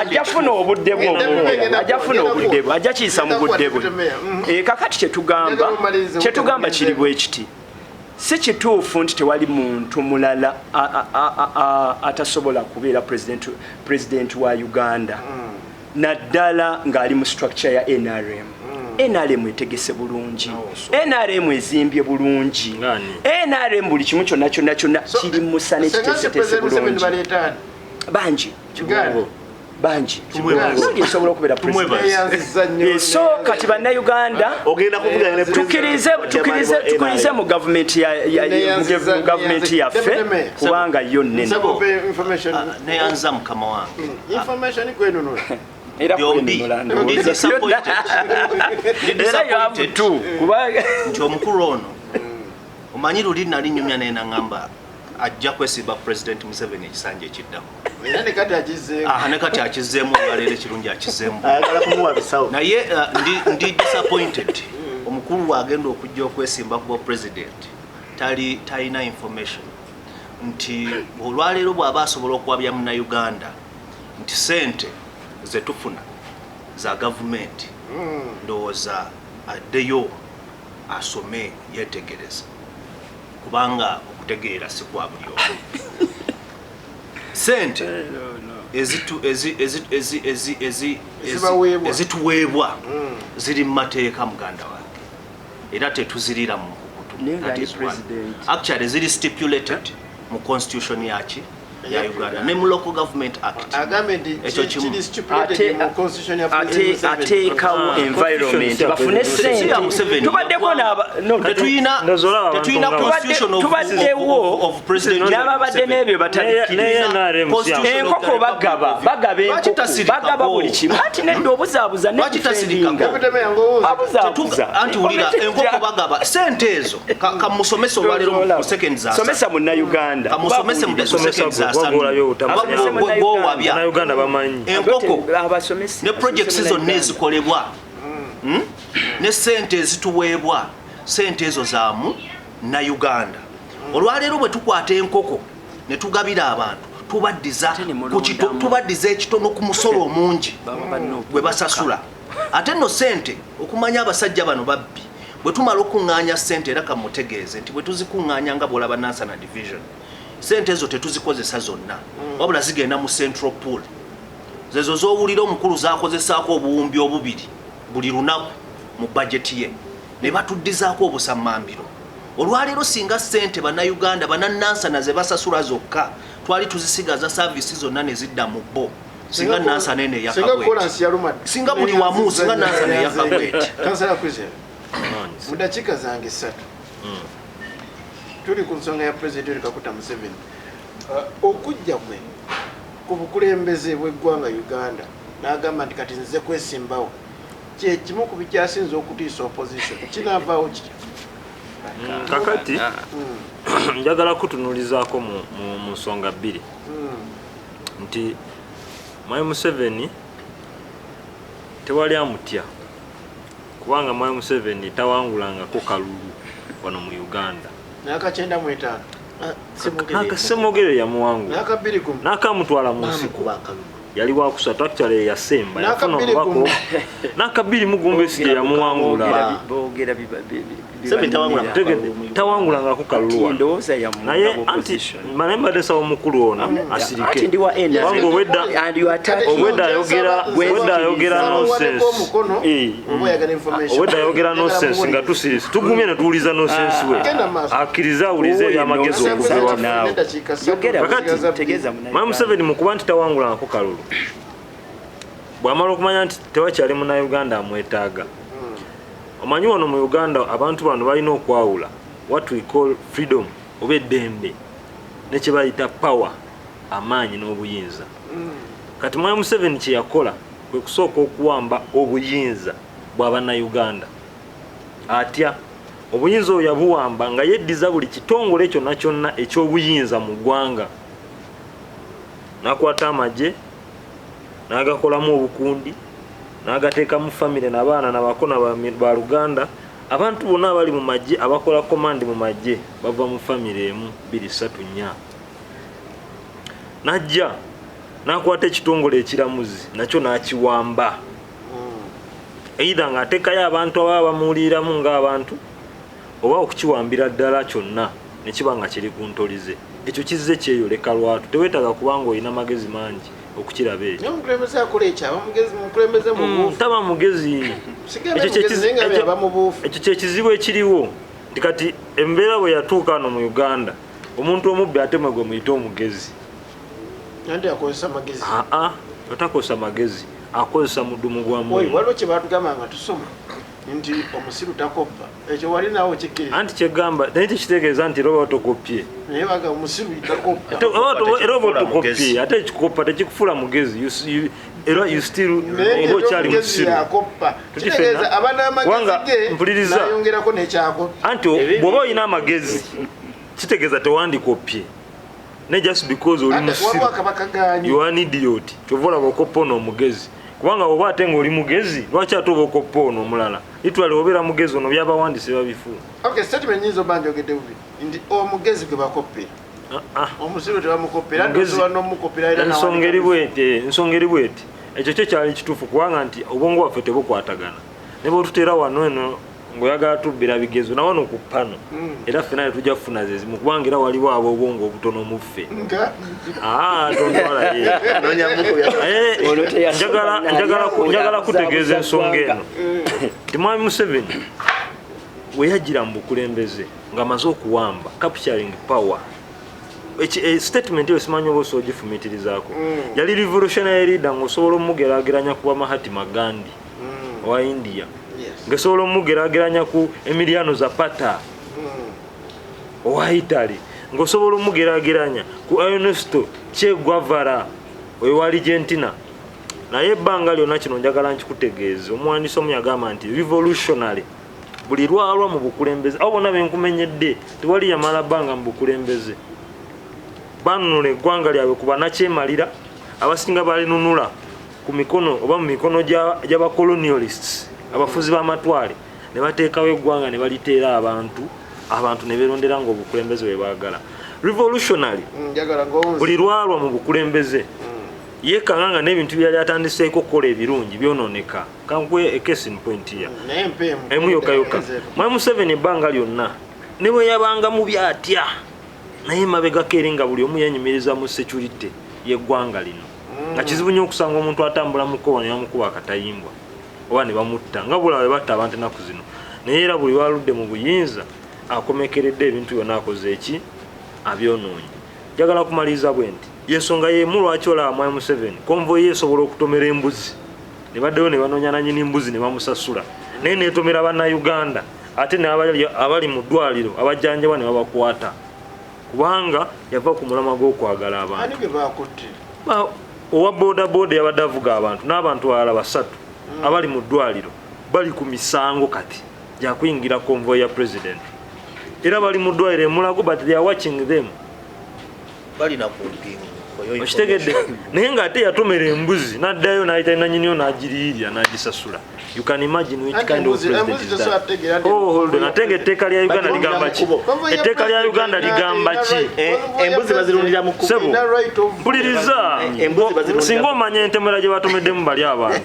ajja funa obudde bwe ajja kiyisa mu budde bwe kakati kyetugamba kiri bwe kiti si kituufu nti tewali muntu mulala atasobola kubeera president wa Uganda naddala ng'ali mu structure ya NRM NRM etegese bulungi NRM ezimbye bulungi NRM buli kimu kyonna kiri musa ne kiteesetese bulungi bangi esobola okubeera president so kati Bannayuganda tukirize mu gavumenti yaffe kubanga yo nnene neyanza mukama wange era nti omukulu ono omanyi luli nali nyumya naye naŋŋamba ajja kwesimba President Museveni ekisanja ekiddako ne kati akizzeemu olwaleero ekirungi akizzeemu naye ndi disappointed omukulu agenda okujja okwesimba kuba president talina information nti olwaleero bw'aba asobola okuwabya Munnayuganda nti sente zetufuna za gavumenti ndowooza addeyo asome yetegereza kubanga okutegeera si kwa buli omu sente ezituweebwa ziri mu mateeka muganda wange era tetuzirira mu nkukutu That is one. Actually ziri stipulated mu constitution yachi ya Uganda ne mu local government act ateekawo environment bafune sente tubaddeko of President n'ababadde n'ebyo batalikiriza enkoko bagaba buli kimu ati nedda obuzaabuza anti wulira enkoko bagaba sente ezo kamusomesa olwaleero mu seconds somesa munnayuganda kamusomese mu seconds Uganda bamanyi enkoko ne projects zonna ezikolebwa ne sente ezituweebwa sente ezo zaamu na Uganda olwaleero bwe tukwata enkoko ne tugabira abantu tubaddiza ekitono ku musolo omungi gwe basasula ate no sente okumanya abasajja bano babbi bwe tumala okuŋŋaanya sente era kamutegeeze nti bwe tuzikuŋŋaanya nga bw'olaba Nansana division sente ezo tetuzikozesa zonna wabula zigenda mu central pool zezo z'owulira omukulu zaakozesaako obuwumbi obubiri buli lunaku mu bajeti ye ne batuddizaako obusammambiro olwaleero singa sente bannayuganda bannanansana ze basasula zokka twali tuzisigaza saavisi zonna ne zidda mu bo singa nansana ene yakabweti singa buli wamu singa nansana yakabweti mu dakiika zange 3 tuli ku nsonga ya President Kaguta Museveni okujja kwe ku bukulembeze bw'eggwanga Uganda n'agamba nti kati nze kwesimbawo kye kimu ku bikyasinze okutiisa opposition kinaavaawo kityo kakati njagala kutunulizaako mu nsonga bbiri nti Mwai Museveni tewali amutya kubanga Mwai Museveni tawangulangako kalulu wano mu Uganda n'akakyenda mu etaano akasemogere yamuwangula n'akamutwala mu nsiko yali wakusatu actually yasemba yafuna omubako n'akabiri mugumba esige yamuwangula tawangulangako kalulu naye anti manembadesa omukulu ono asirike wanga obwedda ayogera nonsense nga tusirisi tugumye ne tuwuliza nonsense we akkiriza awulize ebyamagezi okuva naawe Mwai Museveni mukuba nti tawangulangako kalulu bw'amala okumanya nti tewakyali munnayuganda amwetaaga omanyi wano mu Uganda abantu bano balina okwawula what we call freedom oba eddembe nekye bayita power amaanyi n'obuyinza kati Mwai Museveni kye yakola kwe kusooka okuwamba obuyinza bw'abannayuganda atya obuyinza oyo yabuwamba nga yeddiza buli kitongole kyonna kyonna eky'obuyinza mu ggwanga n'akwata amagye n'agakolamu obukundi n'agateekamu famire n'abaana n'abakona ba Luganda abantu bonna abali mu magye abakola komandi mu magye bava mu famire emu 2-3-4 najja n'akwata ekitongole ekiramuzi nakyo n'akiwamba either ng'ateekayo abantu ababa bamuwuliramu ng'abantu oba okukiwambira ddala kyonna ne kiba nga kiri ku ntolize ekyo kizze kyeyoleka lwatu teweetaaga kubanga olina magezi mangi okukiraba ekyo taba mugezi ekyo kyekizibu ekiriwo nti kati embeera bwe yatuuka wano mu Uganda omuntu omubbi ate mwe gwe muyite omugezi otakozesa magezi akozesa mudumu gwa moyo waliwo kye batugamba nga tusoma nti omusiru takoppa ekyo wali naawe kikiriza anti kyegamba naye tekitegeeza nti era oba otokopye naye baga omusiru takoppa era oba otokopye ate ekikoppa tekikufuula mugezi era you still oba okyali musiru kitegeeza abaana amagezi ge nayongerako nekyakoppa anti bw'oba olina amagezi kitegeeza tewandikopye ne just because oli musiru you are an idiot kyova olaba okoppa ono omugezi kubanga oba ate ng'oli mugezi lwaki ate oba okoppa ono omulala litwale obeera mugezi ono byabawandise babifu statement nyinza oba njogedde bubi nti omugezi gwe bakoppera omusiru tebamukoppera ensonga eri bweti ekyo kyo kyali kituufu kubanga nti obwongo waffe tebukwatagana ne bwetuteera wano eno ng'oyagala tubbira bigezo na wano ku pano era ffena ne tujja kufuna zezimu kubanga era waliwo ab'obwongo obutono mu ffe njagala kutegeeza ensonga eno nti Mwami Museveni weyagira mu bukulembeze ng'amaze okuwamba capturing power statement yo simanyi oba osogifumitirizako yali revolutionary leader ng'osobola omugerageranya ku Mahatma Gandhi wa India ng'osobola omugerageranya ku Emiliano Zapata owa Italy ng'osobola omugerageranya ku Ernesto Che Guevara owa Argentina naye ebbanga lyonna kino njagala nkikutegeeze omuwandiisi omu yagamba nti revolutionary buli lwalwa mu bukulembeze abo bonna benkumenyedde tewali yamala bbanga mu bukulembeze banunula eggwanga lyabwe kuba nakyemalira abasinga balinunula ku mikono oba mu mikono gy'abacolonialists abafuzi b'amatwale ne bateekawo eggwanga ne baliteera abantu ne beerondera ng'obukulembeze bwe baagala revolutionary buli lwalwa mu bukulembeze yekanga n'ebintu byali atandiseeko kukola ebirungi byononeka kankwe case in point ya emu yokayoka Mwai Museveni ebbanga lyonna ne bwe yabanga mu byatya naye mabegako eri nga buli omu yenyumiriza mu security y'eggwanga lino nga kizibu nnyo okusanga omuntu atambula mu kkoba ne bamukuba akatayimbwa oba ne bamutta nga bulawe batta abantu ennaku zino naye era buli waludde mu buyinza akomekeredde ebintu byonna akoze eki abyonoonye njagala kumaliriza bwe nti yensonga yemu lwaki olaba Mwai Museveni konvoyi esobola okutomera embuzi ne baddeyo ne banoonya nannyini mbuzi ne bamusasula naye neetomera bannayuganda ate ne abali mu ddwaliro abajjanjabwa ne babakwata kubanga yava ku mulama gw'okwagala abantu owa bodaboda yabadde avuga abantu n'abantu balala basatu abali mu ddwaliro bali ku misango kati gyakuyingira konvoyi ya president era bali mu ddwaliro emulago but they are watching them balina kumpinga okitegedde naye ng'ate yatomera embuzi n'addayo n'ayita nannyiniyo n'agiriirya n'agisasula you can imagine which kind of president is that. Oh, hold on. Ate etteeka lya Uganda ligamba ki? Etteeka lya Uganda ligamba ki? Embuzi bazirundira mu kubo. Mpuliriza. Singa omanya entemera gye batomeddemu bali abantu.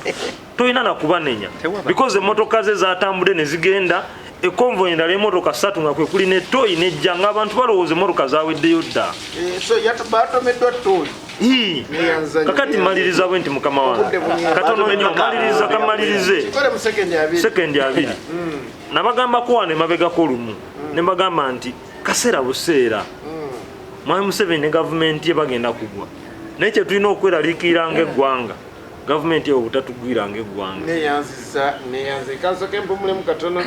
Toyina na kubanenya. Because emmotoka ze zatambudde ne zigenda ekonvoyi endala emmotoka 3 nga kwe kuli ne toyi nejja ng'abantu balowooza emmotoka zaaweddeyo dda. So batomeddwa toyi. Kakati maliriza bwe nti mukama wange katono nnyo maliriza kamalirize sekendi abiri nabagamba kuwane mabegako olumu ne mbagamba nti kaseera buseera Mwai Museveni ne gavumenti ye bagenda kugwa naye kye tulina okweraliikirira ng'eggwanga gavumenti eyo butatugwira ng'eggwanga neyanze kansoke mpumulemu katono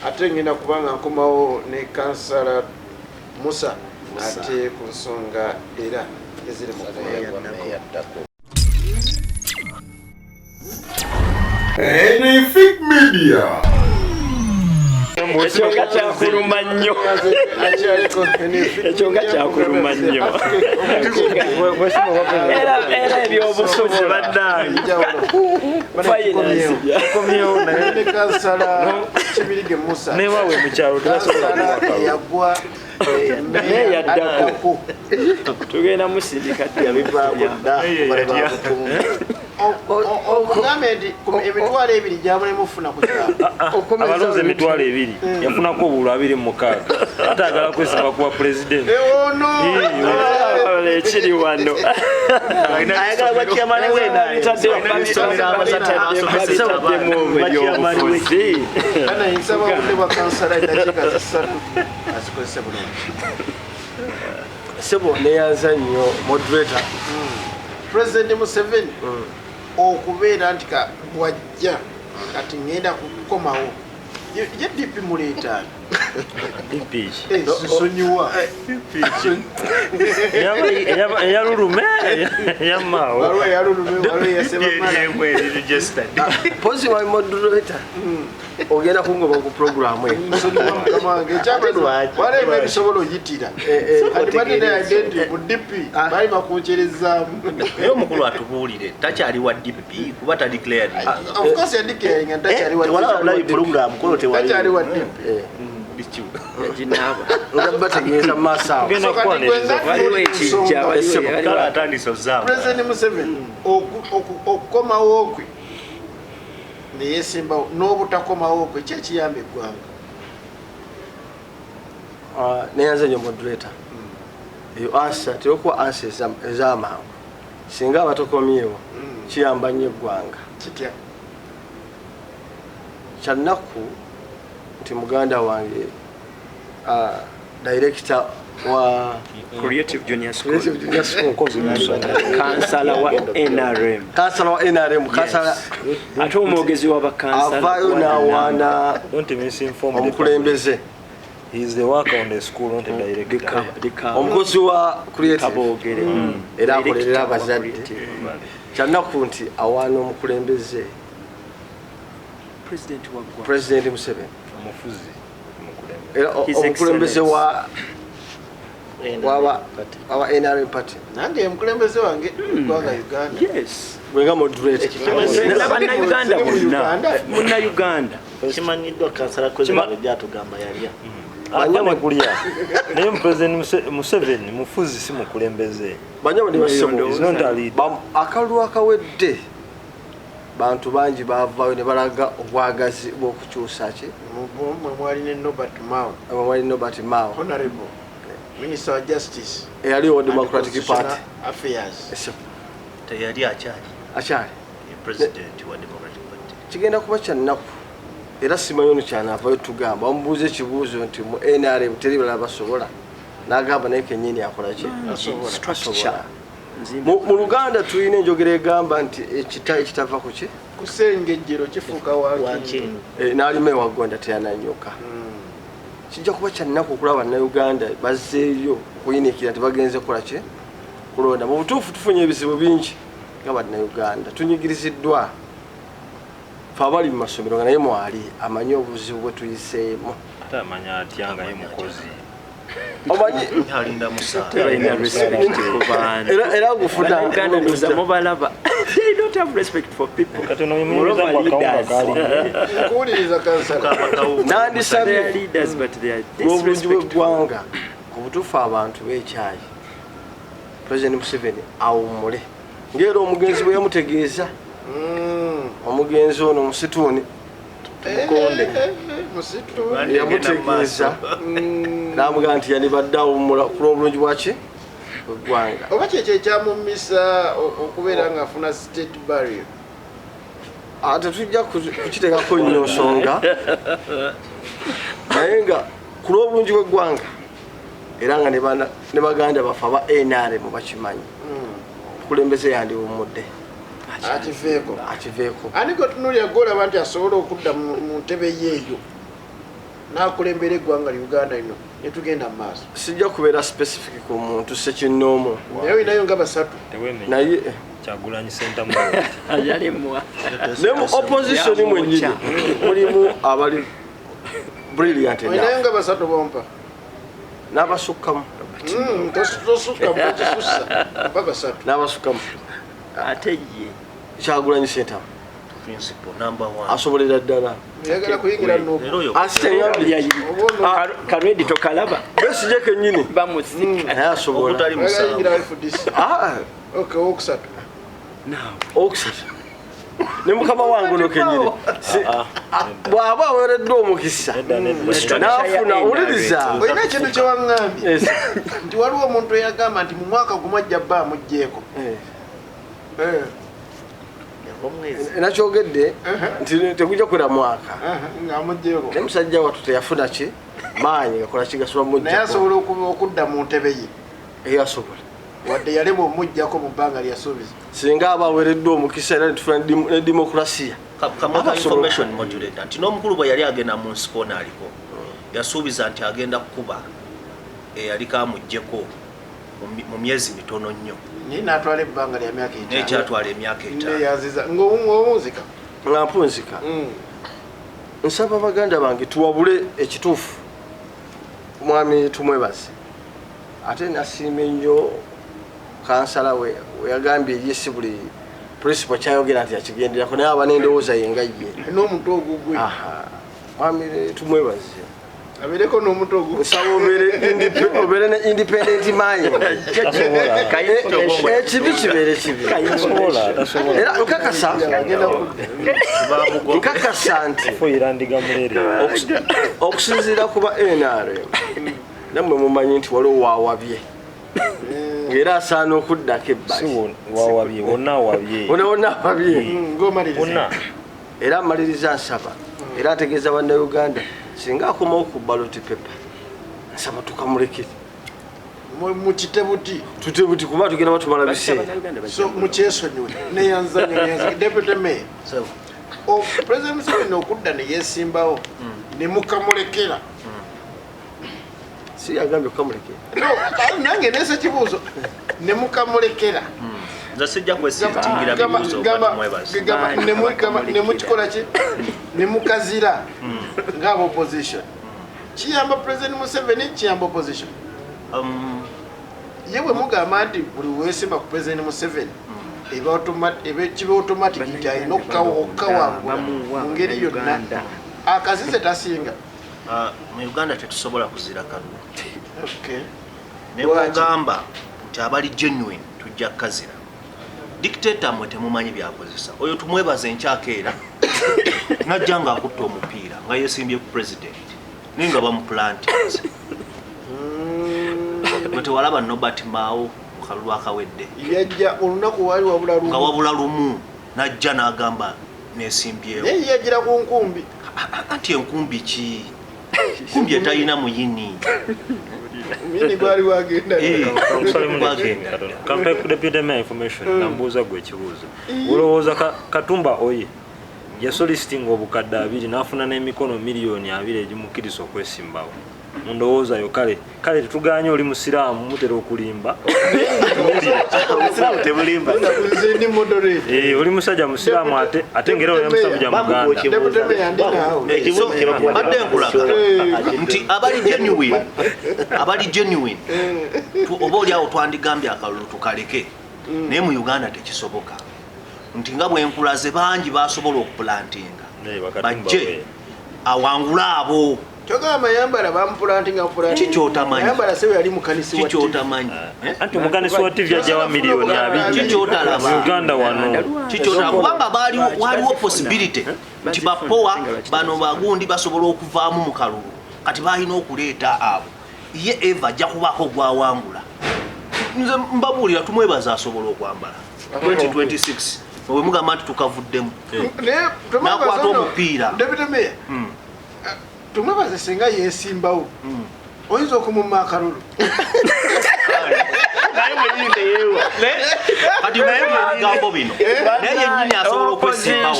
ate ngenda kubanga nkomawo ne kansala Musa ate ku nsonga era Enefik Media. Ekyonga kyakuluma nnyo. Ekyonga kyakuluma nnyo. Era ebyobusobozi bannange. Komyewo naye kansala Kibirige Musa. Newawe mu kyalo tebasobola yagwa yaddako tugenda musindika emitwalo ebiri gyamulemu ofuna ku kyalo abalonzi emitwalo ebiri yafunako obululu 26 ate agala kwesiba kuwa pulezidenti ekiri wano ayagala gwa chairman nsaba budde bwa kansala eddakiika 3 azikozese bulungi sebo neyanza nnyo moderator President Museveni okubeera nti wajja kati ngenda kukomawo ye DP muleeta sisonyiwa eyalulume eyamaawo pozi wa moderator ogenda kungoba ku programu walema ebisobola oyitira ati banene identity mu DP bali bakuncherezaamu naye omukulu atubuulire takyali wa DP kuba tadeclared of course yadeclaring and takyali wa program kono takyali wa DP jinaba ngabategeeza masa genda kwaniriza atandise ozaamu President Museveni okukomawo kwe neyesimbawo n'obutakomawo kwe kyekiyamba eggwanga neyanza nnyo moderator eyo ansa terokuwa ansa ez'amangu singa abatokomyewo kiyamba nnyo eggwanga kitya kyannaku nti muganda wange director wa Creative Junior School Creative Junior School kansala wa NRM kansala ate omwogezi w'abakansala avayo n'awaana omukulembeze. He is the worker on the school, not the director. Omukozi wa creative Kaboogere era akolerera abazadde kyanaku nti awaana omukulembeze President Museveni era omukulembeze wa NRM party nange omukulembeze wange gwanga Uganda. yes gwenga moderate Uganda munna Uganda kimanyiddwa kansala kwezibalo gyatugamba yalya Banyama kulya. Naye President Museveni mufuzi si mukulembeze. Banyama ndi basebo. Is not a leader. Akalulu akawedde bantu bangi bavaayo ne balaga obwagazi bw'okukyusa ki mwali ne Nobert Mao Honorable Minister of Justice eyaliwo Democratic Party Affairs teyali akyali president wa Democratic Party. Kigenda kuba kyannaku era simanyi ono kyanaavayo tugamba bamubuuza ekibuuzo nti mu NRM teri balala basobola n'agamba naye kennyini akola ki asobola. Mu Luganda tulina enjogera egamba nti ekita ekitava ku ki kusengejjero kifuuka wankini n'alima ewagonda teyananyuka. Kijja kuba kyannaku okulaba Bannayuganda bazzeeyo okuyiniikira nti bagenze kukola ki kulonda. Mu butuufu tufunye ebizibu bingi nga Bannayuganda tunyigiriziddwa fe abali mu masomero nga naye mwali amanyi obuzibu bwe tuyiseemu Tamanya atyanga ye mukozi. omanyi alinda musa era gufuna Uganda ndoza mubalaba they don't have respect for people Katono yimuliza bakawunga kali. kuwuliriza kansala nandisabye leaders but they are obulungi disrespectful bw'eggwanga ku butuufu abantu b'ekyayi President Museveni awummule ng'era omugenzi bwe yamutegeeza omugenzi ono musituuni tumukonde yamutegeeza n'amugamba nti yandibadde awummula ku lw'obulungi bwaki bw'eggwanga. oba kyekyo ekyamumisa okubeera ng'afuna state barrier tetujja kukiteekako nnyo nsonga naye nga ku lw'obulungi bw'eggwanga era nga ne baganda baffe aba NRM bakimanyi omukulembeze yandiwummudde akiveeko aniko tunulya golaba nti asobola okudda mu ntebe yeeyo n'akulembera eggwanga Uganda lino netugenda mu maaso. sijja kubeera specific ku muntu sekinnoomu naye olinayo nga basatu naye Kyagulanyi Center mu ayalimwa ne mu opposition mwennyini mulimu abali brilliant olinayo nga basatu bompa n'abasukkamu tosukkamu tekisussa mpa basatu n'abasukkamu ate ye Kyagulanyi Center principal number 1 asobolera ddala yagala kuyingira asiteŋambye karedi tokalaba besije kennyini bamusika naye asobola okusatu okusatu ne mukama wange ono kennyini bw'aba aweereddwa omukisa n'afuna wuliriza olina ekintu kyewaŋŋambye nti waliwo omuntu eyagamba nti mu mwaka gumajja bba amugjeeko nakyogedde nti tegujja kwera mwaka ng'amugjeeko naye musajja wattu teyafuna ki maanyi gakola kigasobola naye mujjako asobola okudda mu ntebe ye eyasobola wadde yalema omujjako mu bbanga lyasuubiza singa aba aweereddwa omukisa era netufuna ne demokrasiya kamaka information modulator nti n'omukulu bwe yali agenda mu nsiko naaliko yasuubiza nti agenda kukuba eyaliko amuggyeko mu myezi mitono nnyo naye n'atwala ebbanga lya myaka naye kyatwala emyaka 5 yaziza ng'omunzika nga mpunzika nsaba baganda bange tuwabule ekituufu mwami tumwebaze ate nasiima ennyo kansala we yagambye yesi buli principal kyayogera nti yakigenderako naye aba n'endowooza ye nga ye n'omuntu ogugwe mwami tumwebaze abeereko n'omuntu ogugwe nsaba obeere ne independent mind ekibi kibeere kibi era nkakasa nti okusinziira kuba NRM nammwe mumanyi nti waliwo waawabye ng'era asaana okuddako ebbali wonna awabye era amaliriza nsaba era ategeeza Bannayuganda singa akomawo ku ballot paper nsaba tukamulekere mukite buti tute buti kuba tugenda batumala biseera so mukyesonyiwe neyanzanyo deputy mayor President Museveni okudda ne yesimbawo ne mukamulekera si agambye kukamulekera nange nese kibuuzo ne mukamulekera zasijja kwesitingira bibuuzo ne mukikola ki ne mukazira ng'aba opposition kiyamba President Museveni kiyamba opposition ye bwe mugamba nti buli weesimba ku President Museveni kiba automatic nti alina okukawangula mu ngeri yonna akazize tasinga mu Uganda tetusobola kuzira kalulu ne bwagamba nti abali genuine tujja kukazira dictator mwe temumanyi byakozesa oyo tumwebaza enkyakeera najja nga akutta omupiira nga yesimbye ku president naye nga bamuplantinze bwe tewalaba Nobert Mao mukalulu akawedde yajja olunaku waali nga wabula lumu najja n'agamba nesimbyewo naye yajjira ku nkumbi anti enkumbi ki nkumbi etalina muyini muyini gwali wagenda kampe ku deputy mayor information nambuuza gwe ekibuuzo olowooza Katumba oye yasolicitinga obukadde 2 n'afuna n'emikono miliyoni 2 egimukkiriza okwesimbawo mundowoozayo kale tetuganye oli musiraamu mutera okulimba musiraamu tebulimba oli musajja musiraamu ate ngera oli musajja muganda badde nkulaga nti abali genuine oba oli awo twandigambye akalulu tukaleke naye mu Uganda tekisoboka nti nga bwenkulaze bangi basobola okuplantinga bajje awangula abo Chogama yambala bamplantinga Chichotamanyi. Yambala sewe yali mukanisi wa Chichotamanyi. Anti mukanisi wa TV yajawa milioni abiri. Chichotalaba. Uganda wano. Chichota kubanga waliwo possibility nti bapowa bano bagundi basobola okuvaamu mu kalulu. Kati balina okuleeta abo. Ye Eva ajja kubako gwawangula. Nze mbabulira tumwebaza asobola okwambala. 2026 owe mugamba nti tukavuddemu. Nakwata omupiira. Deputy Mayor. Tumwebaze singa yesimbawo. Oyinza okumumma akalulu. Naye mwenyinde yewa. Kati naye bigambo bino. Naye yennyini asobola okwesimbawo.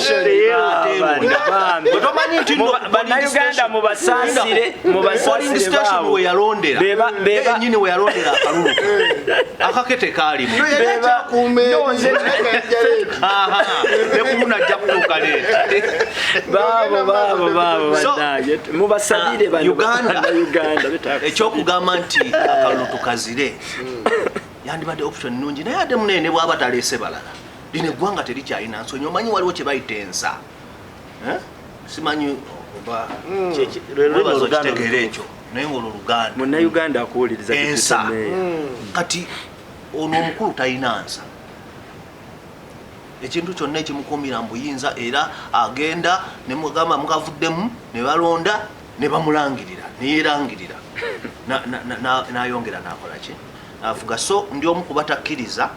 Otomanyi nti Bannayuganda mubasaasire baabo. We yalondera. Yennyini we yalondera akalulu. Akakete kaalimu. Nekumuna ajja kutuuka leeta. Baabo mubasabire bano Uganda ekyokugamba nti akalulu tukazire yandibadde option nungi naye ate munene bwaba taleese balala lino eggwanga terikyalina nsonyi omanyi waliwo kye bayita ensa simanyi oba lwebazo kitegeera ekyo naye ng'olwo Luganda munnayuganda akuwuliriza ensa kati ono omukulu talina nsa ekintu kyonna ekimukuumira mbuyinza era agenda ne mugamba mukavuddemu ne balonda ne bamulangirira neyerangirira n'ayongera n'akola ki avuga so ndi omu kubatakkiriza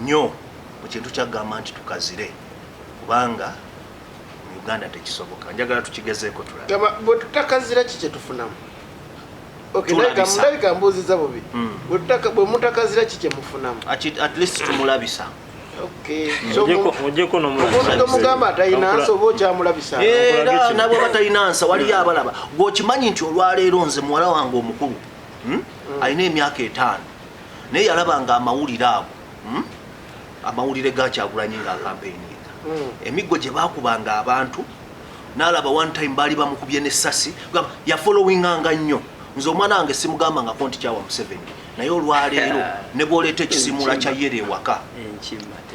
nnyo mu kintu kyagamba nti tukazire kubanga mu Uganda tekisoboka njagala tukigezeeko tulaba bwe tutakazira kiki tufunamu ndabika mbuuziza bubi bwe mutakazira kiki mufunamu at least tumulabisa ojeko nomugamba atalina nsa oba okyamulabisa era nabwe batalina nsa waliyo abalaba gweokimanyi nti olwaleero nze muwala wange omukulu alina emyaka 5 naye yalabanga amawulire ago amawulire gakyagulanyi nga akampeyiniga emiggo gye bakubanga abantu n'alaba one time baali bamukubye n'essasi yafollowinganga nnyo nze omwana wange simugamba nga konti kyawa Museveni naye olwaleero ne bw'oleeta ekisimula kya yere ewaka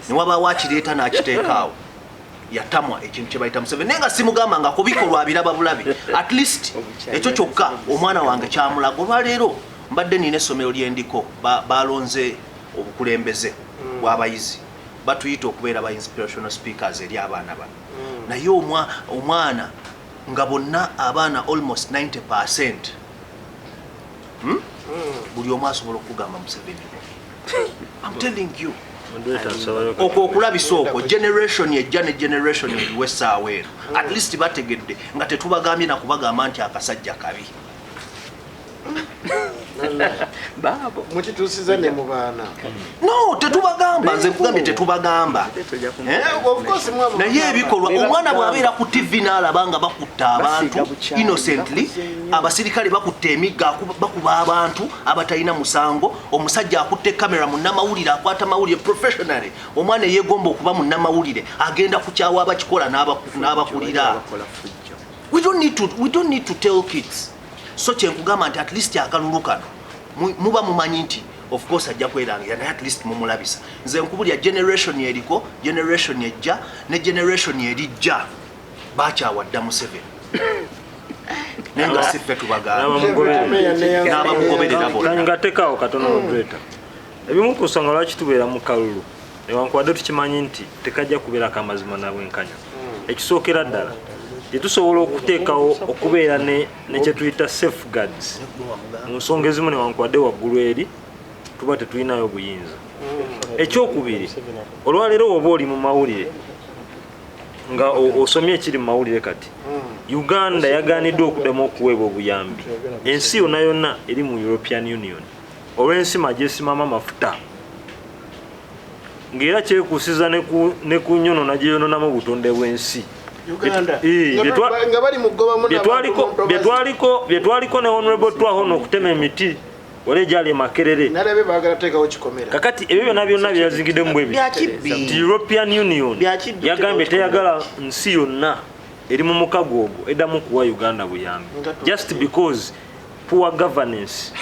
niwabaawo akireeta n'akiteekaawo yatamwa ekintu kye bayita Museveni naye nga simugamba nga kubikolwa biraba bulabi at least ekyo kyokka omwana wange kyamulaga olwaleero mbadde nina essomero lyendiko balonze obukulembeze bw'abayizi batuyita okubeera ba inspirational speakers eri abaana bano naye omwana nga bonna abaana almost 90% buli omu asobola okugamba Museveni I'm telling you okwo okulabisa okwo generation ejja ne generation eriwesaawo eno at least bategedde nga tetubagambye nakubagamba nti akasajja kabi babo mukituusiza ne mu baana no tetubagamba nze nkugambye tetubagamba naye ebikolwa omwana bw'abeera ku TV n'alaba nga bakutta abantu innocently abasirikale bakutta emigga bakuba abantu abatalina musango omusajja akutte kamera munnamawulire akwata mawulire professionally omwana yeegomba okuba munnamawulire agenda kukyawa abakikola n'abakulira we don't need to tell kids so kyenkugamba nti at least akalulu kano muba mumanyi nti of course ajja kwerangira naye at least mumulabisa nze nkubulya generation eriko generation ejja ne generation erijja bakyawadda Museveni nenga siffe tubagambamugoberera ngatekaawo katono moderator ebimu ku nsonga lwaki tubeera mu kalulu newankubadde tukimanyi nti tekajja kubeera kamazima nabwenkanya ekisookera ddala tetusobola okuteekawo okubeera ne kyetuyita safeguards mu nsonga ezimu newankubadde waggulu eri tuba tetulinayo buyinza ekyokubiri olwaleero woba oli mu mawulire nga osomye ekiri mu mawulire kati Uganda yagaaniddwa okuddamu okuweebwa obuyambi ensi yonna yonna eri mu European Union olw'ensima gyesimama amafuta ng'era kyekuusiza ne ku nnyonona gye yononamu obutonde bw'ensi byetwaliko ne honorable Twahono okutema emiti wale gyali Makerere kakati ebyo byonna byonna byazingiddemu bwebiti European Union yagambye teyagala nsi yonna eri mu mukago ogwo eddamu kuwa Uganda buyambi just because poor governance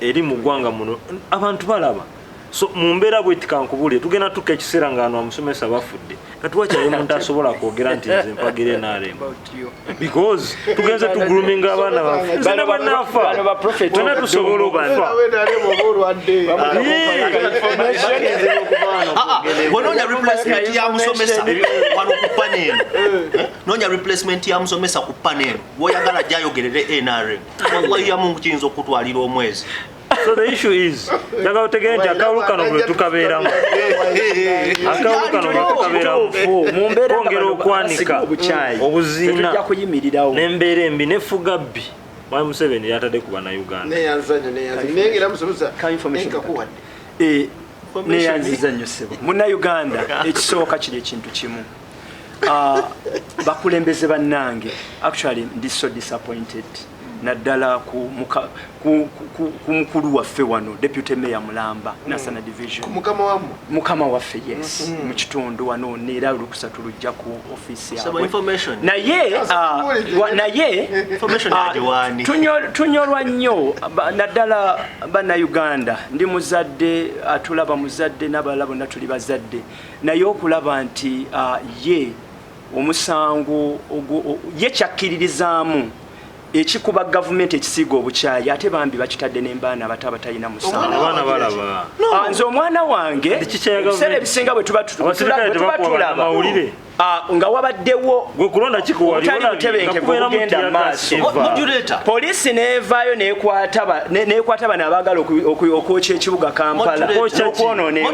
eri mu ggwanga muno abantu balaba so mu mbeera bweti kankubulire tugenda tukka ekiseera nga ano amusomesa bafudde katuwakyali muntu asobola kwogera nti nze mpagire NRM because tugenze tuguluminga abaana baffe banafa wena tusobola okufa nonya replacement ya musomesa wano ku panel nonya replacement ya musomesa ku panel woyagala jayogerere NRM wallahi ya Mungu kiyinza okutwalira omwezi. So the issue is daga utegente akawukano bwe tukabeeramu mu mbeera ongera okwanika obuziina n'embeera embi n'efuga bbi Mwami Museveni yatadde ku bannayuganda neyanziza nnyo ssebo munnayuganda ekisooka kiri ekintu kimu bakulembeze bannange actually ndi so disappointed naddala ku mukulu waffe wano deputy mayor Mulamba National Division mukama waffe yes mu kitundu wano neera olukusa tulujja ku office yawe naye tunyolwa nnyo naddala bannayuganda ndi muzadde atulaba muzadde n'abalala bonna tuli bazadde naye okulaba nti ye omusango ye kyakkiririzaamu ekikuba gavumenti ekisiiga obukyayi ate bambi bakitadde n'embaana abatalina musango abaana balaba nze omwana wange ebiseera ebisinga bwe tuba tulaba nga wabaddewo otali butebenkevu obugenda maaso poliisi neevaayo nekwata bano abaagala okwokya ekibuga Kampala okwonoona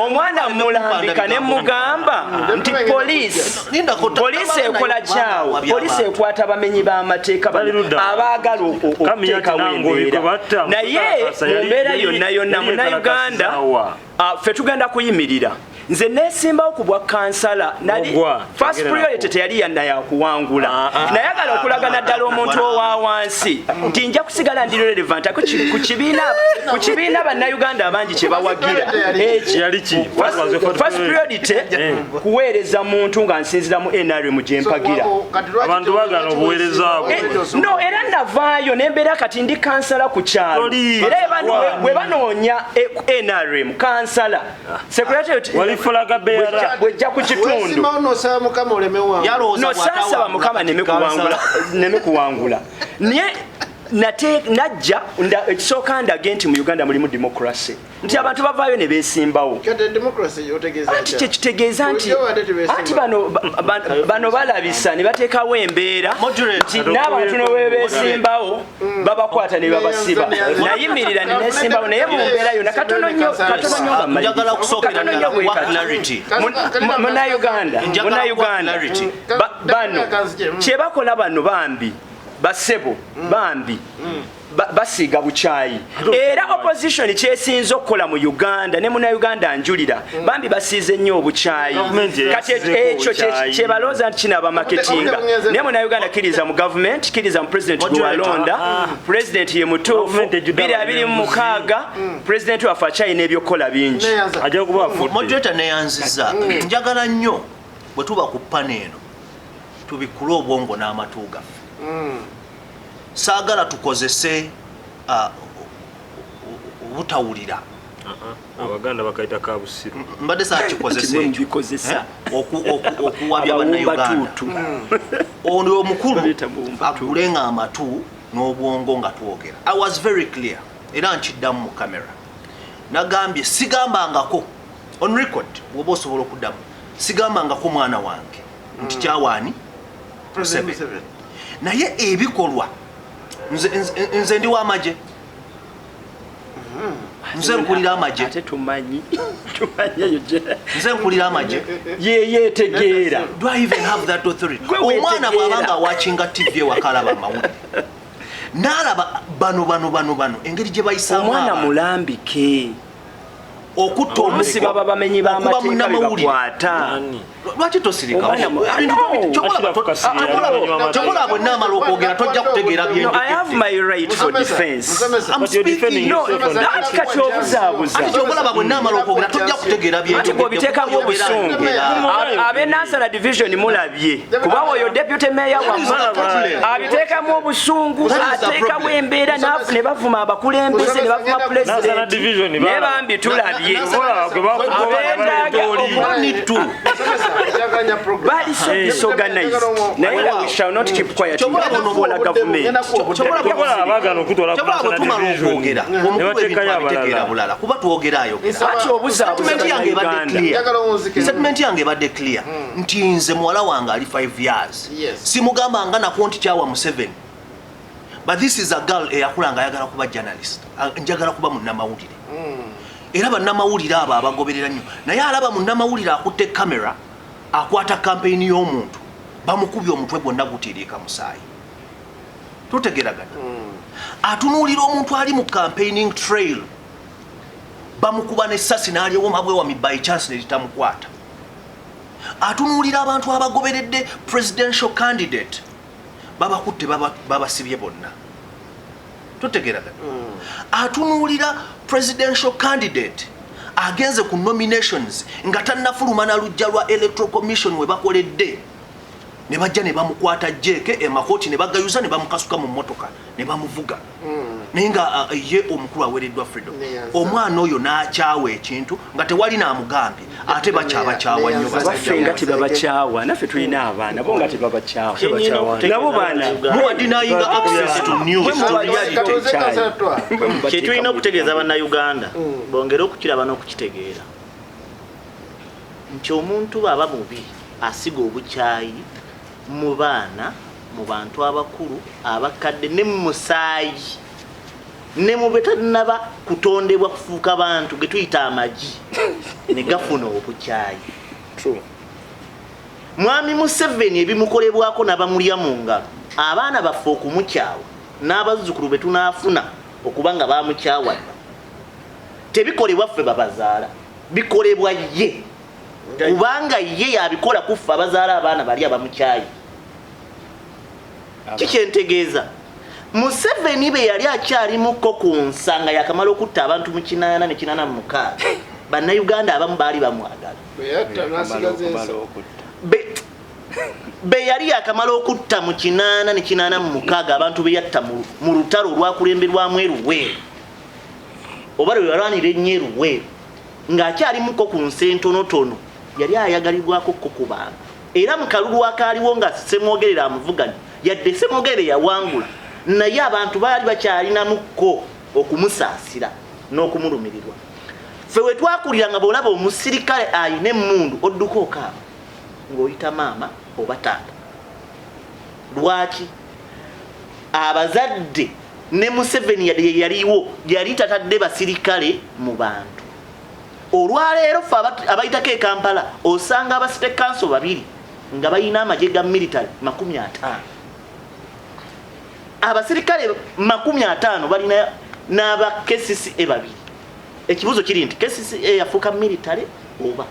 omwana mulambika ne mugamba nti poliisi ekola kyawo poliisi ekwata abamenyi b'amateeka abaagala okuteekawo embeera naye mu mbeera yonna yonna munnayuganda ffe tugenda kuyimirira nze nesimbawo ku bwa kansala nali first priority teyali yanna yakuwangula nayagala okulagana ddala omuntu owa wansi nti nja kusigala ndi relevant ku kibiina bannayuganda abangi kye bawagira first priority kuweereza muntu nga nsinziramu NRM gye mpagira abantu bagana obuweereza no era navaayo nembeera kati ndi kansala ku kyalo era bwe banoonya NRM kansala secretary bwejja ku kitundu nosaba mukama mukama nemekuwangula naye najja ekisooka ndage nti mu Uganda mulimu democracy nti abantu bavaayo ne beesimbawo anti kyekitegeeza nti ati bano balabisa ne bateekawo embeera nti n'abantu ne beesimbawo babakwata ne babasiba nayimirira ne neesimbawo naye mu mbeera yonna katono nnyo Munnayuganda bano kye bakola bano bambi basebo bambi basiga buchayi era opposition kyesinza okukola mu Uganda ne Munnayuganda njulira bambi basize nnyo obuchayi kati ekyo kyebaloza nti kinaba marketinga ne Munnayuganda kiriza mu government kiriza mu president gwalonda president ye mutuufu 2026 president wa fachayi n'ebyokola bingi ajja kuba moderator neyanziza njagala nnyo bwe tuba ku panel tubikula obwongo n'amatuuga saagala tukozese obutawulira abaganda bakaita kabusiru mbadde saakikozese okuwabya bannayuganda ono omukulu akulenga amatu n'obwongo nga twogera. I was very clear era nkiddamu mu kamera nagambye sigambangako on record bwoba osobola okuddamu sigambangako mwana wange nti kyawaani Museveni naye ebikolwa nze ndi w'amagye nze nkulira amagye ate tumanyi eyo nze nkulira amagye yetegeera do I even have that authority omwana bw'abanga wakinga TV wakalaba amawulire n'alaba bano engeri gye bayisaamu omwana mulambike okutta omusi baba bamenyi b'amateeka bebakwata lwaki tosirika kyokola bwe naamala okwogera tojja kutegeera byenjo. I have my right for defense. I'm speaking. Kati obuzaabuza kyokola bwe naamala okwogera tojja kutegeera byenjo. Ati bw'obiteekamu obusungu ab'e Nansana division mulabye kuba oyo deputy mayor wa abiteekamu obusungu ateekamu embeera ne bavuma abakulembeze ne bavuma president ne bambi tulabye bali so disorganized naye we shall not keep quiet for the government kuba twogerayo settlement yange ebadde clear nti nze muwala wange ali 5 years simugamba nga nako nti kyawa Museveni but this is a girl eyakulanga ayagala kuba journalist njagala kuba munnamawulire era bannamawulire abo abagoberera nnyo naye alaba munnamawulire akutte kamera akwata campaign y'omuntu bamukubye omutwe gwonna gutiiriika musaayi tutegeragana atunuulira omuntu ali mu campaigning trail bamukuba n'essasi n'alyewo mabwewami by chance ne litamukwata atunuulira abantu abagoberedde presidential candidate babakutte babasibye bonna tutegeragana atunuulira presidential candidate agenze ku nominations nga tannafuluma na lujja lwa electoral commission we bakoledde ne bajja ne bamukwata jeke emakoti ne bagayuza ne bamukasuka mu motoka ne bamuvuga naye nga ye omukulu awereddwa freedom omwana oyo n'akyawa ekintu nga tewali n'amugambye ate bakyabakyawa nnyo baffe nga tebabakyawa naffe tulina abaana bo nga tebabakyawa nabo baana muwadinayinga access to news kyetulina okutegeeza bannayuganda bongere okukiraba n'okukitegeera nti omuntu baba mubi asiga obukyayi mu baana mu bantu abakulu abakadde ne mu musaayi ne mu betannaba kutondebwa kufuuka bantu ge tuyita amagi ne gafuna obukyayi. Mwami Museveni ebimukolebwako n'abamulya mu ngalo abaana baffe okumukyawa n'abazzukulu be tunaafuna okuba nga bamukyawa tebikolebwa ffe babazaala bikolebwa ye kubanga ye yabikola kuffe abazaala abaana bali abamukyayi. Kikyentegeeza Museveni be yali akyalimuko ku nsanga yakamala okutta abantu mu 8 ne 86 bannayuganda abamu baali bamwagala be yali yakamala okutta mu 8 ne 86 abantu be yatta mu lutalo olwakulemberwamu Eruweero oba lwe yalwanira ennyo Eruweero ng'akyalimuko ku nsi entonotono yali ayagalibwako ku bantu era mu kalulu akaaliwo nga Semwogerera amuvuganya yadde Semwogerere yawangula naye abantu baali bakyalinamuko okumusaasira n'okumulumirirwa. Ffe we twakuliranga bw'olaba omusirikale ayina emmundu odduka okaaba ng'oyita maama oba taata. Lwaki? Abazadde ne Museveni yaliwo yali tatadde basirikale mu bantu. Olwaleero ffe abayitako e Kampala osanga abasite kanso babiri nga bayina amagye ga military 50. Abasirikale 50 balina n'aba KCCA babiri. Ekibuzo kiri nti KCCA yafuuka military oba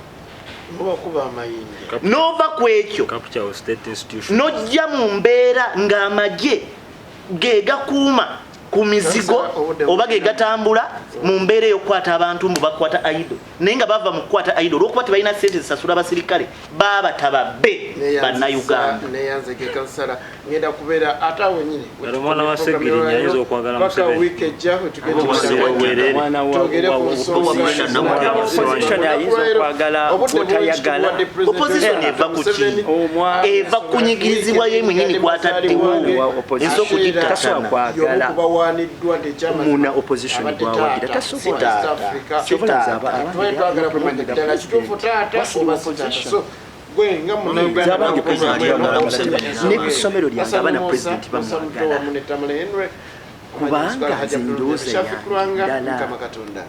kuba amayinja nova kwekyo nojja mu mbeera ng'amagye ge gakuuma ku mizigo oba ge gatambula mu mbeera ey'okukwata abantu mu bakwata aido naye nga bava mu kukwata aido olw'okuba tebalina ssente zisasula abasirikale baba tababbe bannayuganda. neyanzege kansala ngenda kubeera ate awo nyini omwana wa Segiri nyayinza okwagala Museveni wiiki ejja opposition ayinza okwagala botayagala. Opposition eva ku ki? Eva kunyigirizibwa ye mwenyini kwataddewo ensi okugitaasana bawaaniddwa muna opposition gwawagira tasobola n'essomero lyange abaana pulezidenti bamwagala kubanga nze ndowooza yange ddala